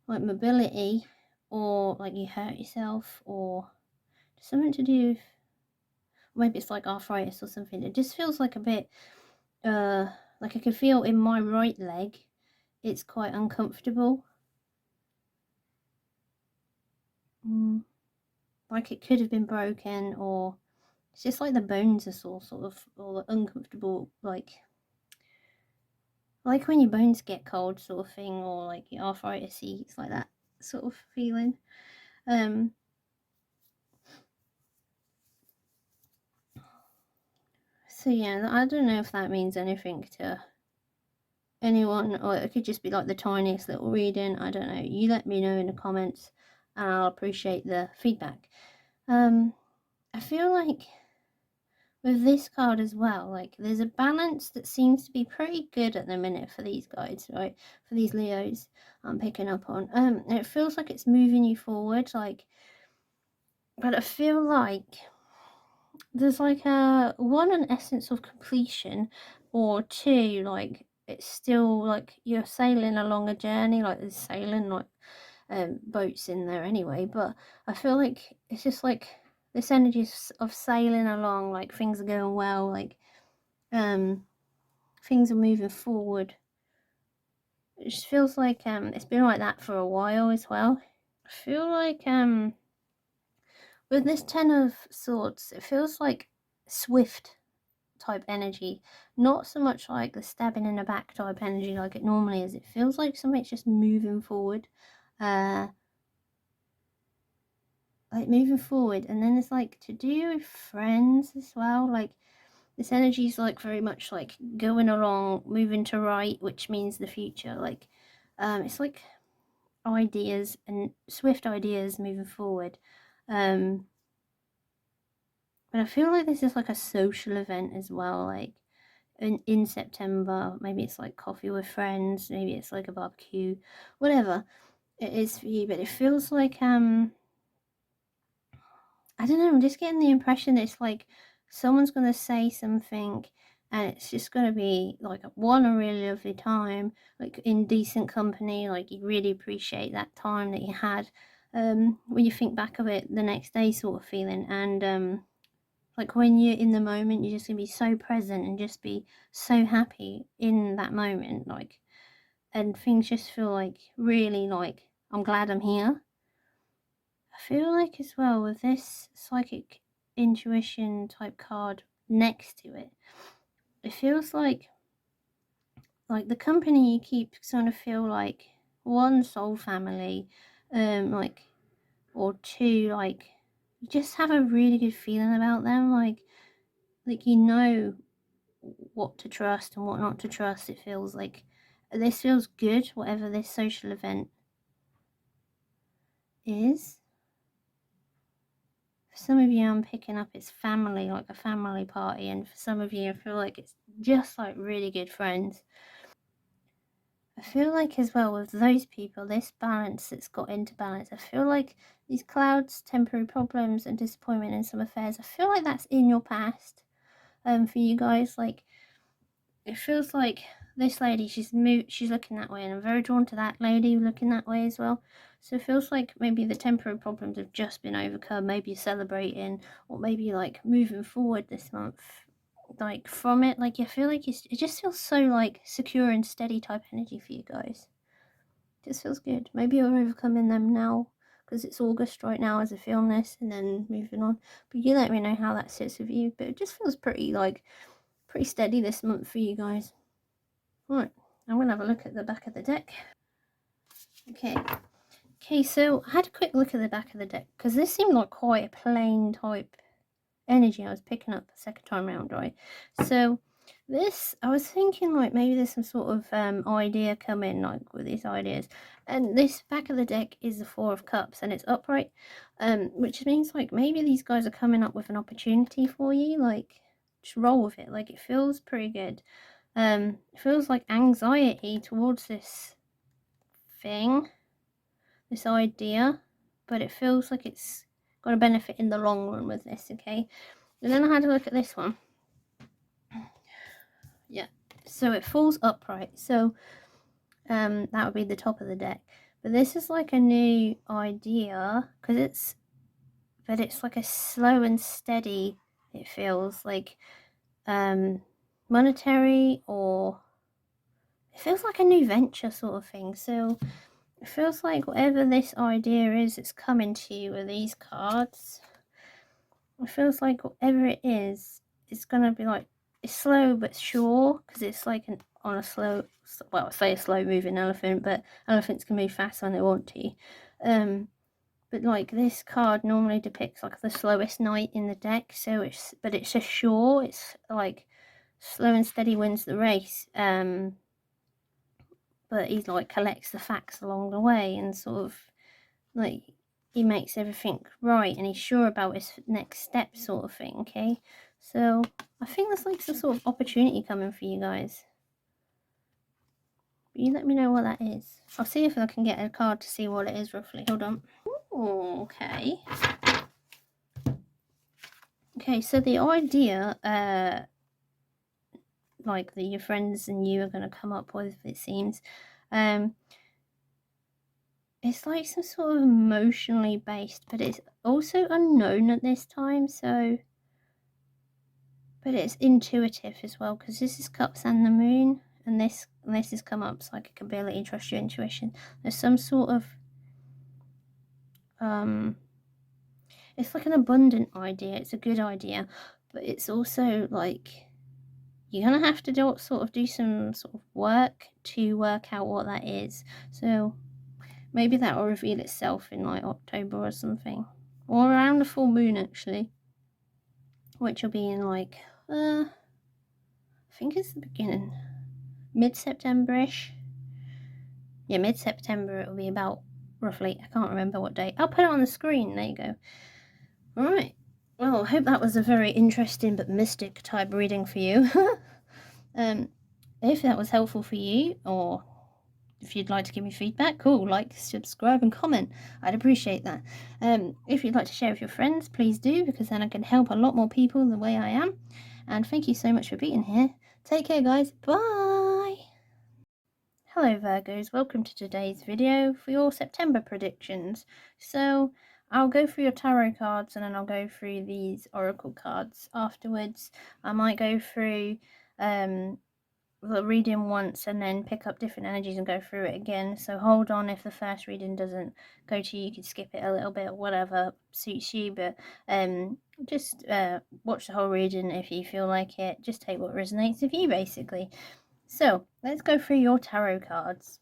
like mobility, or like you hurt yourself, or something to do with, maybe it's like arthritis or something. It just feels like a bit like I can feel in my right leg it's quite uncomfortable. Like it could have been broken, or it's just like the bones are sort of, or uncomfortable, like when your bones get cold sort of thing, or like your arthritis, it's like that sort of feeling. So yeah, I don't know if that means anything to anyone, or it could just be like the tiniest little reading. I don't know. You let me know in the comments, and I'll appreciate the feedback. I feel like with this card as well, like there's a balance that seems to be pretty good at the minute for these guys, right? For these Leos I'm picking up on. It feels like it's moving you forward, like, but I feel like there's like an essence of completion, or two, like it's still like you're sailing along a journey, like there's sailing like boats in there anyway, but I feel like it's just like this energy of sailing along, like things are going well, like things are moving forward. It just feels like it's been like that for a while as well. I feel like with this Ten of Swords, it feels like swift type energy, not so much like the stabbing in the back type energy like it normally is. It feels like something's just moving forward, like moving forward. And then it's like to do with friends as well, like this energy is like very much like going along, moving to right, which means the future. Like it's like ideas and swift ideas moving forward. But I feel like this is like a social event as well, like in September. Maybe it's like coffee with friends, maybe it's like a barbecue, whatever it is for you. But it feels like I don't know, I'm just getting the impression that it's like someone's gonna say something, and it's just gonna be like a really lovely time, like in decent company, like you really appreciate that time that you had, when you think back of it the next day sort of feeling. And like when you're in the moment, you're just gonna be so present and just be so happy in that moment, like, and things just feel like really like I'm glad I'm here. I feel like as well with this psychic intuition type card next to it, it feels like the company you keep sort of feel like one, soul family, like, or two, like you just have a really good feeling about them, like you know what to trust and what not to trust. It feels like this feels good, whatever this social event is. For some of you, I'm picking up it's family, like a family party, and for some of you, I feel like it's just like really good friends. I feel like as well with those people, this balance that's got into balance, I feel like these clouds, temporary problems, and disappointment in some affairs, I feel like that's in your past. For you guys, like it feels like this lady, she's looking that way, and I'm very drawn to that lady looking that way as well. So it feels like maybe the temporary problems have just been overcome, maybe you're celebrating, or maybe like moving forward this month, like from it. Like I feel like it just feels so like secure and steady type energy for you guys. It just feels good. Maybe you're overcoming them now because it's August right now as I film this, and then moving on. But you let me know how that sits with you. But it just feels pretty steady this month for you guys. Right, I'm going to have a look at the back of the deck. Okay, so I had a quick look at the back of the deck, because this seemed like quite a plain type energy I was picking up the second time around, right? So this, I was thinking like maybe there's some sort of idea coming, like with these ideas. And this back of the deck is the Four of Cups, and it's upright, which means like maybe these guys are coming up with an opportunity for you, like just roll with it. Like it feels pretty good. It feels like anxiety towards this thing, this idea, but it feels like it's got a benefit in the long run with this, okay? And then I had to look at this one. Yeah, so it falls upright, so that would be the top of the deck. But this is like a new idea, because it's like a slow and steady, it feels like monetary, or it feels like a new venture sort of thing. So it feels like whatever this idea is, it's coming to you with these cards. It feels like whatever it is, it's gonna be like, it's slow but sure, because it's like on a slow, well, I say a slow moving elephant, but elephants can move fast when they want to. But like this card normally depicts like the slowest knight in the deck, so it's a sure, it's like slow and steady wins the race. But he like collects the facts along the way and sort of like he makes everything right and he's sure about his next step sort of thing. Okay, so I think there's like some sort of opportunity coming for you guys. But you let me know what that is. I'll see if I can get a card to see what it is roughly. Hold on. Ooh, okay. Okay, so the idea like that your friends and you are going to come up with, it seems, it's like some sort of emotionally based, but it's also unknown at this time. So, but it's intuitive as well, because this is cups and the moon, and this has come up psychic ability, trust your intuition. There's some sort of it's like an abundant idea, it's a good idea, but it's also like you're gonna have to do some sort of work to work out what that is. So maybe that will reveal itself in like October or something, or around the full moon actually, which will be in like I think it's the beginning, mid-September-ish. Yeah, mid-September. It will be about roughly. I can't remember what date. I'll put it on the screen. There you go. All right. Well, I hope that was a very interesting but mystic type reading for you. If that was helpful for you, or if you'd like to give me feedback, cool, like, subscribe and comment. I'd appreciate that. If you'd like to share with your friends, please do, because then I can help a lot more people the way I am. And thank you so much for being here. Take care, guys. Bye. Hello Virgos, welcome to today's video for your September predictions. So I'll go through your tarot cards and then I'll go through these oracle cards afterwards. I might go through the reading once and then pick up different energies and go through it again. So hold on, if the first reading doesn't go to you, you can skip it a little bit, whatever suits you. But just watch the whole reading if you feel like it. Just take what resonates with you, basically. So let's go through your tarot cards.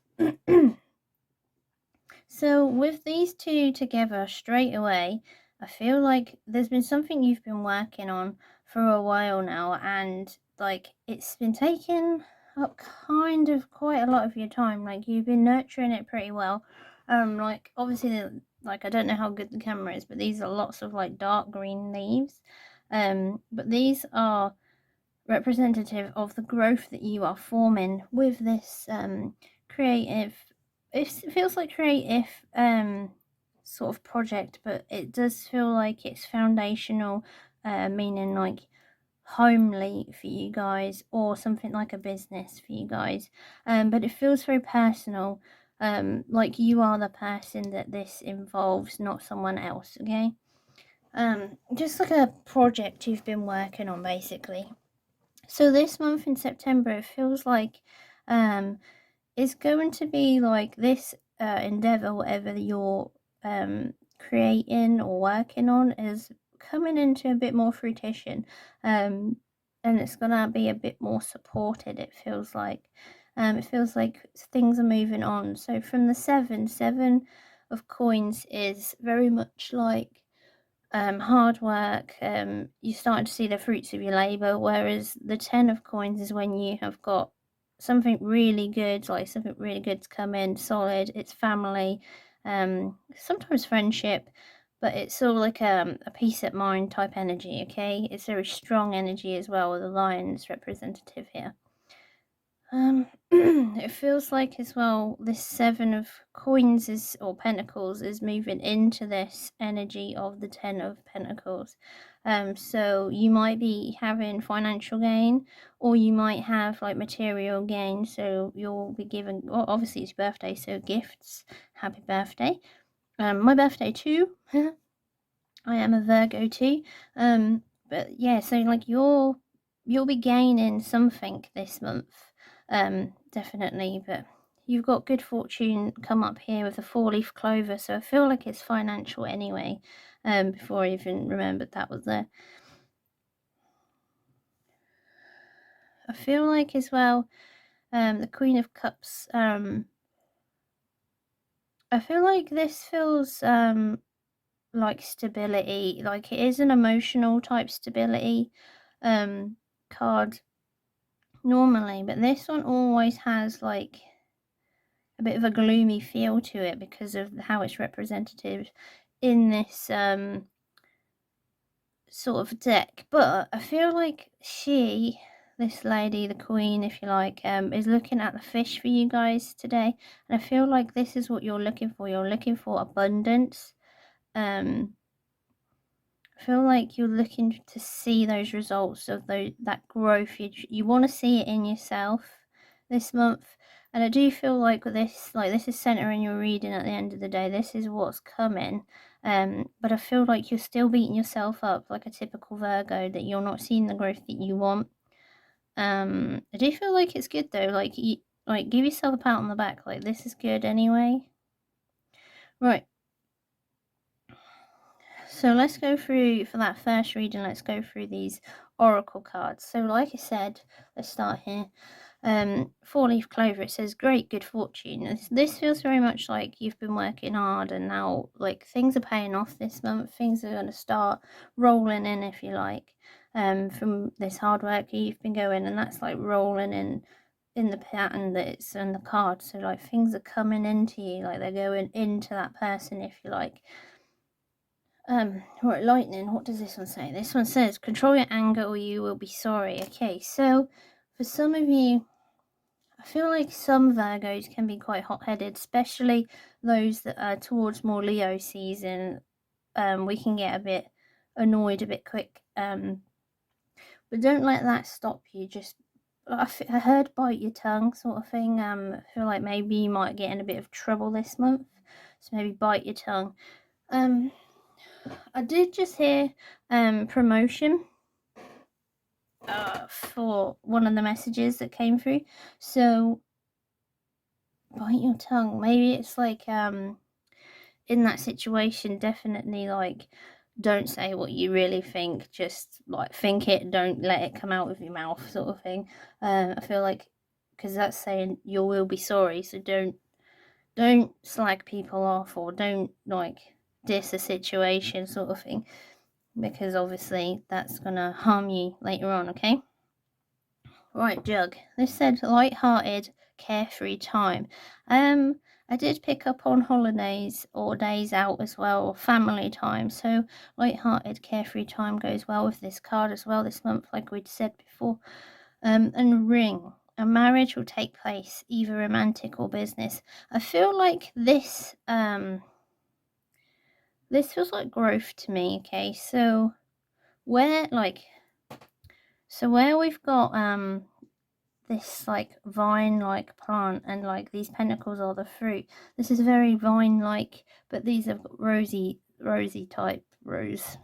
So with these two together straight away, I feel like there's been something you've been working on for a while now, and like it's been taking up kind of quite a lot of your time. Like you've been nurturing it pretty well. Like obviously, like I don't know how good the camera is, but these are lots of like dark green leaves. But these are representative of the growth that you are forming with this creative, it feels like creative sort of project, but it does feel like it's foundational, meaning like homely for you guys, or something like a business for you guys, but it feels very personal, like you are the person that this involves, not someone else. Okay, just like a project you've been working on basically. So this month in September, it feels like it's going to be like this endeavor, whatever you're creating or working on, is coming into a bit more fruition, and it's gonna be a bit more supported. It feels like things are moving on. So from the seven of coins is very much like hard work. You start to see the fruits of your labor, whereas the 10 of coins is when you have got something really good, like something really good to come in solid. It's family, sometimes friendship, but it's sort of like a peace of mind type energy. Okay, it's very strong energy as well, with the lion's representative here. It feels like as well this 7 of coins is, or pentacles, is moving into this energy of the 10 of pentacles. So you might be having financial gain, or you might have like material gain. So you'll be given, well, obviously it's your birthday, so gifts. Happy birthday. My birthday too. I am a Virgo too. But yeah, so like you'll be gaining something this month. definitely. But you've got good fortune come up here with a 4-leaf clover, so I feel like it's financial anyway, before I even remembered that was there. I feel like as well, the Queen of Cups, I feel like this feels like stability, like it is an emotional type stability card normally, but this one always has like a bit of a gloomy feel to it because of how it's representative in this sort of deck. But I feel like this lady, the queen, if you like, is looking at the fish for you guys today, and I feel like this is what you're looking for. You're looking for abundance. I feel like you're looking to see those results of that growth. You want to see it in yourself this month, and I do feel like this is centering your reading at the end of the day. This is what's coming, but I feel like you're still beating yourself up like a typical Virgo, that you're not seeing the growth that you want. I do feel like it's good though. Like give yourself a pat on the back. Like this is good anyway. Right. So let's go through, for that first reading, let's go through these oracle cards. So like I said, let's start here. 4-leaf clover, it says great good fortune. This feels very much like you've been working hard and now like things are paying off this month. Things are going to start rolling in, if you like, from this hard work you've been going, and that's like rolling in the pattern that's in the card. So like things are coming into you, like they're going into that person, if you like. Right, lightning, what does this one say? This one says control your anger or you will be sorry. Okay, so for some of you, I feel like some Virgos can be quite hot-headed, especially those that are towards more Leo season. We can get a bit annoyed a bit quick, but don't let that stop you. Just I heard bite your tongue sort of thing. I feel like maybe you might get in a bit of trouble this month, so maybe bite your tongue. I did just hear promotion for one of the messages that came through. So bite your tongue. Maybe it's like in that situation, definitely like don't say what you really think. Just like think it, don't let it come out of your mouth, sort of thing. I feel like because that's saying you will be sorry. So don't slag people off or don't like diss a situation, sort of thing, because obviously that's gonna harm you later on, okay? Right, Jug. This said light-hearted, carefree time. I did pick up on holidays or days out as well, or family time. So light-hearted, carefree time goes well with this card as well this month, like we'd said before. And ring. A marriage will take place, either romantic or business. I feel like this feels like growth to me, okay? So where we've got this like vine like plant, and like these pentacles are the fruit, this is very vine like, but these have got rosy type rose,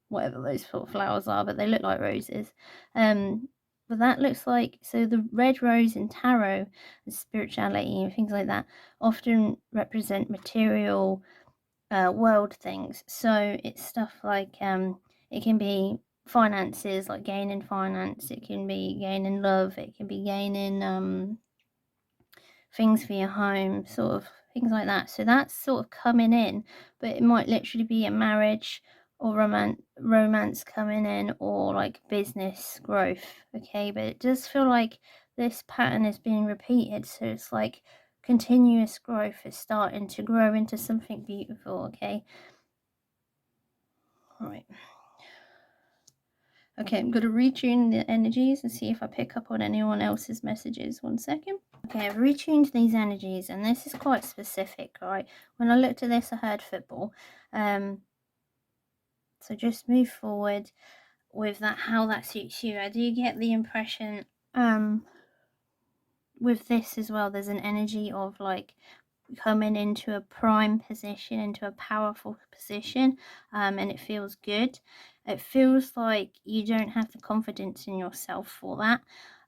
whatever those sort of flowers are, but they look like roses. But that looks like, so the red rose in tarot and spirituality and things like that often represent material world things. So it's stuff like it can be finances, like gaining finance, it can be gaining love, it can be gaining things for your home, sort of things like that. So that's sort of coming in, but it might literally be a marriage or romance coming in, or like business growth, okay? But it does feel like this pattern is being repeated, so it's like continuous growth is starting to grow into something beautiful, okay? Right. Okay, I'm going to retune the energies and see if I pick up on anyone else's messages. 1 second. Okay, I've retuned these energies, and this is quite specific, right? When I looked at this, I heard football. So just move forward with that, how that suits you. I do get the impression with this as well, there's an energy of like coming into a prime position, into a powerful position, and it feels good. It feels like you don't have the confidence in yourself for that.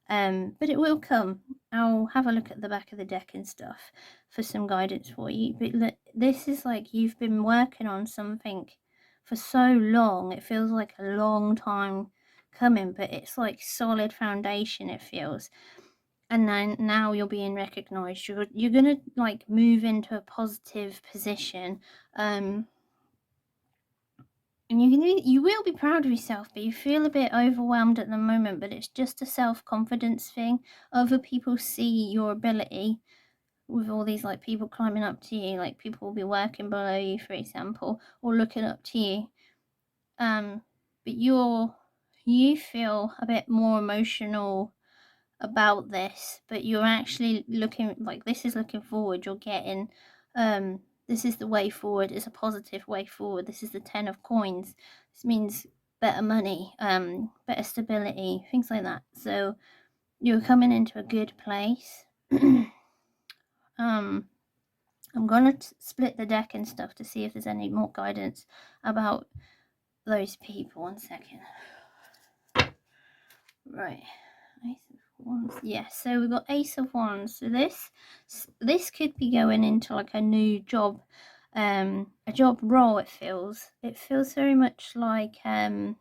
But it will come. I'll have a look at the back of the deck and stuff for some guidance for you. But look, this is like you've been working on something for so long. It feels like a long time coming, but it's like solid foundation, it feels. And then now you're being recognized. You're gonna like move into a positive position. And you will be proud of yourself, but you feel a bit overwhelmed at the moment. But it's just a self-confidence thing. Other people see your ability with all these like people climbing up to you, like people will be working below you, for example, or looking up to you. But you feel a bit more emotional about this, but you're actually looking like this is looking forward. You're getting this is the way forward. It's a positive way forward. This is the 10 of coins. This means better money, better stability, things like that. So you're coming into a good place. I'm gonna split the deck and stuff to see if there's any more guidance about those people. 1 second. Right. Ace of Wands. Yeah, so we've got Ace of Wands. So this could be going into like a new job, a job role. It feels very much like yeah,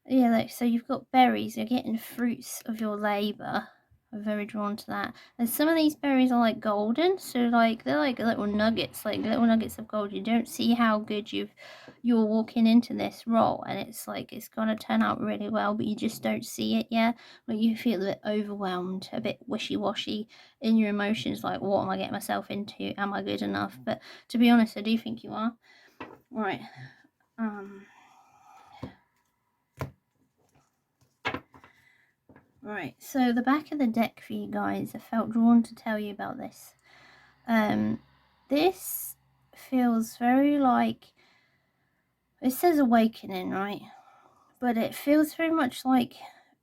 like so you've got berries. You're getting fruits of your labor. I'm very drawn to that. And some of these berries are like golden, so like they're like little nuggets of gold. You don't see how good you're walking into this role, and it's like it's gonna turn out really well, but you just don't see it yet. Like you feel a bit overwhelmed, a bit wishy-washy in your emotions, like what am I getting myself into? Am I good enough? But to be honest, I do think you are. Right. Right, so the back of the deck for you guys, I felt drawn to tell you about this. This feels very like, it says awakening, right? But it feels very much like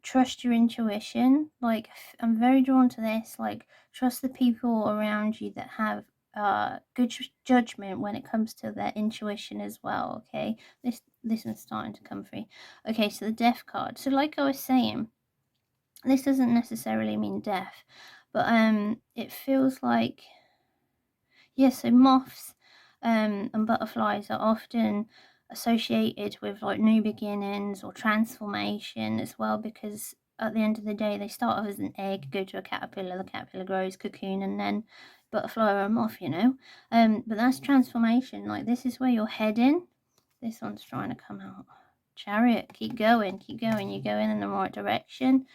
trust your intuition. Like, I'm very drawn to this, like, trust the people around you that have good judgment when it comes to their intuition as well, okay? This one's starting to come through. Okay, so the death card. So like I was saying, this doesn't necessarily mean death, but it feels like, yeah, so moths and butterflies are often associated with like new beginnings or transformation as well, because at the end of the day they start off as an egg, go to a caterpillar, the caterpillar grows, cocoon, and then butterfly or a moth, you know. But that's transformation. Like this is where you're heading. This one's trying to come out. Chariot, keep going, you're going in the right direction.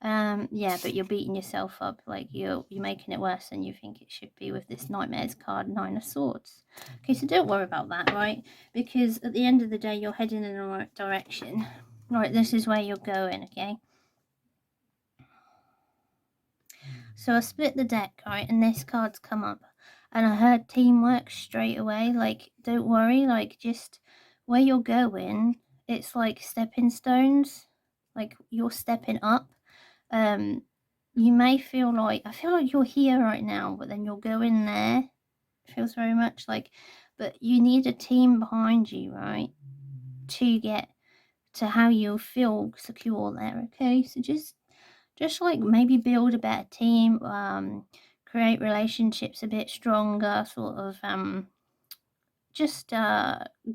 Yeah, but you're beating yourself up, like you're making it worse than you think it should be with this Nightmares card, 9 of Swords. Okay, so don't worry about that, right? Because at the end of the day, you're heading in the right direction. Right, this is where you're going, okay? So I split the deck, right, and this card's come up. And I heard teamwork straight away. Like, don't worry, like, just where you're going, it's like stepping stones. Like, you're stepping up. You may feel like, I feel like you're here right now, but then you're going there. It feels very much like, but you need a team behind you, right, to get to how you'll feel secure there, okay? So just like maybe build a better team, create relationships a bit stronger, sort of just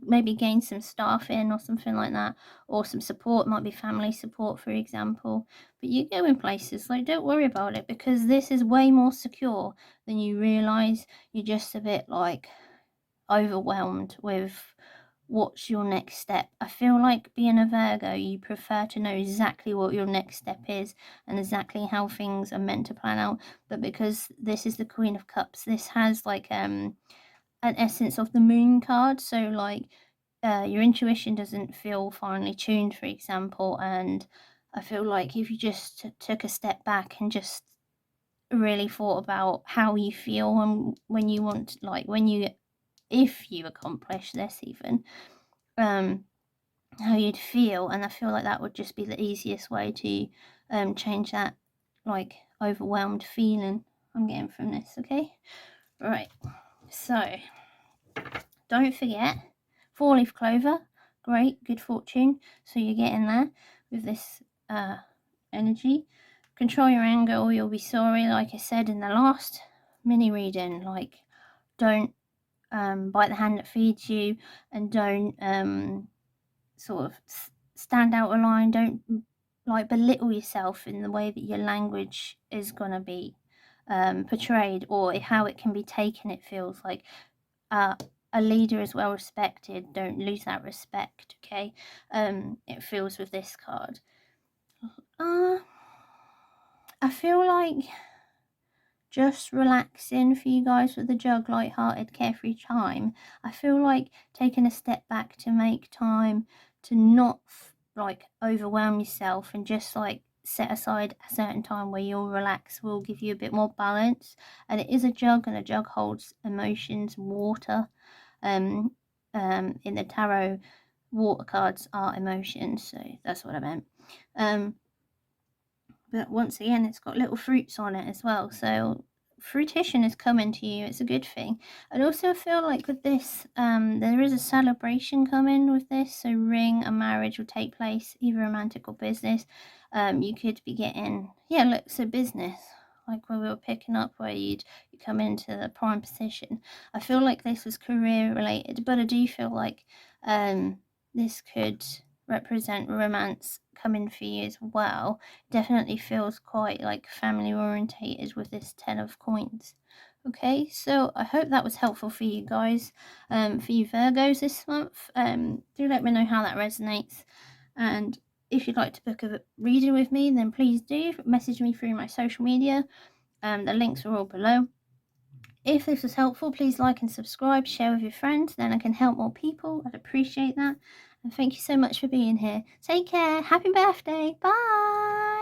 maybe gain some staff in or something like that, or some support. Might be family support, for example. But you go in places, like, don't worry about it, because this is way more secure than you realize. You're just a bit like overwhelmed with what's your next step. I feel like being a Virgo, you prefer to know exactly what your next step is and exactly how things are meant to plan out. But because this is the Queen of Cups, this has like an essence of the Moon card. So like your intuition doesn't feel finely tuned, for example. And I feel like if you just took a step back and just really thought about how you feel and when you want, like if you accomplish this even, how you'd feel, and I feel like that would just be the easiest way to change that like overwhelmed feeling I'm getting from this. Okay, right, so don't forget 4-leaf clover, great, good fortune. So you're getting there with this energy. Control your anger or you'll be sorry, like I said in the last mini reading. Like, don't bite the hand that feeds you, and don't sort of stand out of line. Don't like belittle yourself in the way that your language is going to be portrayed, or how it can be taken. It feels like a leader is well respected. Don't lose that respect, okay? It feels with this card. I feel like just relaxing for you guys with the jug, light-hearted, carefree time. I feel like taking a step back to make time to not like overwhelm yourself, and just like set aside a certain time where you'll relax will give you a bit more balance. And it is a jug, and a jug holds emotions, water. In the tarot, water cards are emotions, so that's what I meant. But once again, it's got little fruits on it as well, so fruition is coming to you. It's a good thing. I also feel like with this, there is a celebration coming with this. So a marriage will take place, either romantic or business. You could be getting, so business, like where we were picking up, where you come into the prime position. I feel like this was career related, but I do feel like this could represent romance coming for you as well. Definitely feels quite like family orientated with this 10 of coins. Okay, so I hope that was helpful for you guys. For you Virgos this month, do let me know how that resonates. And if you'd like to book a reading with me, then please do message me through my social media. The links are all below. If this was helpful, please like and subscribe, share with your friends, then I can help more people. I'd appreciate that. And thank you so much for being here. Take care. Happy birthday. Bye.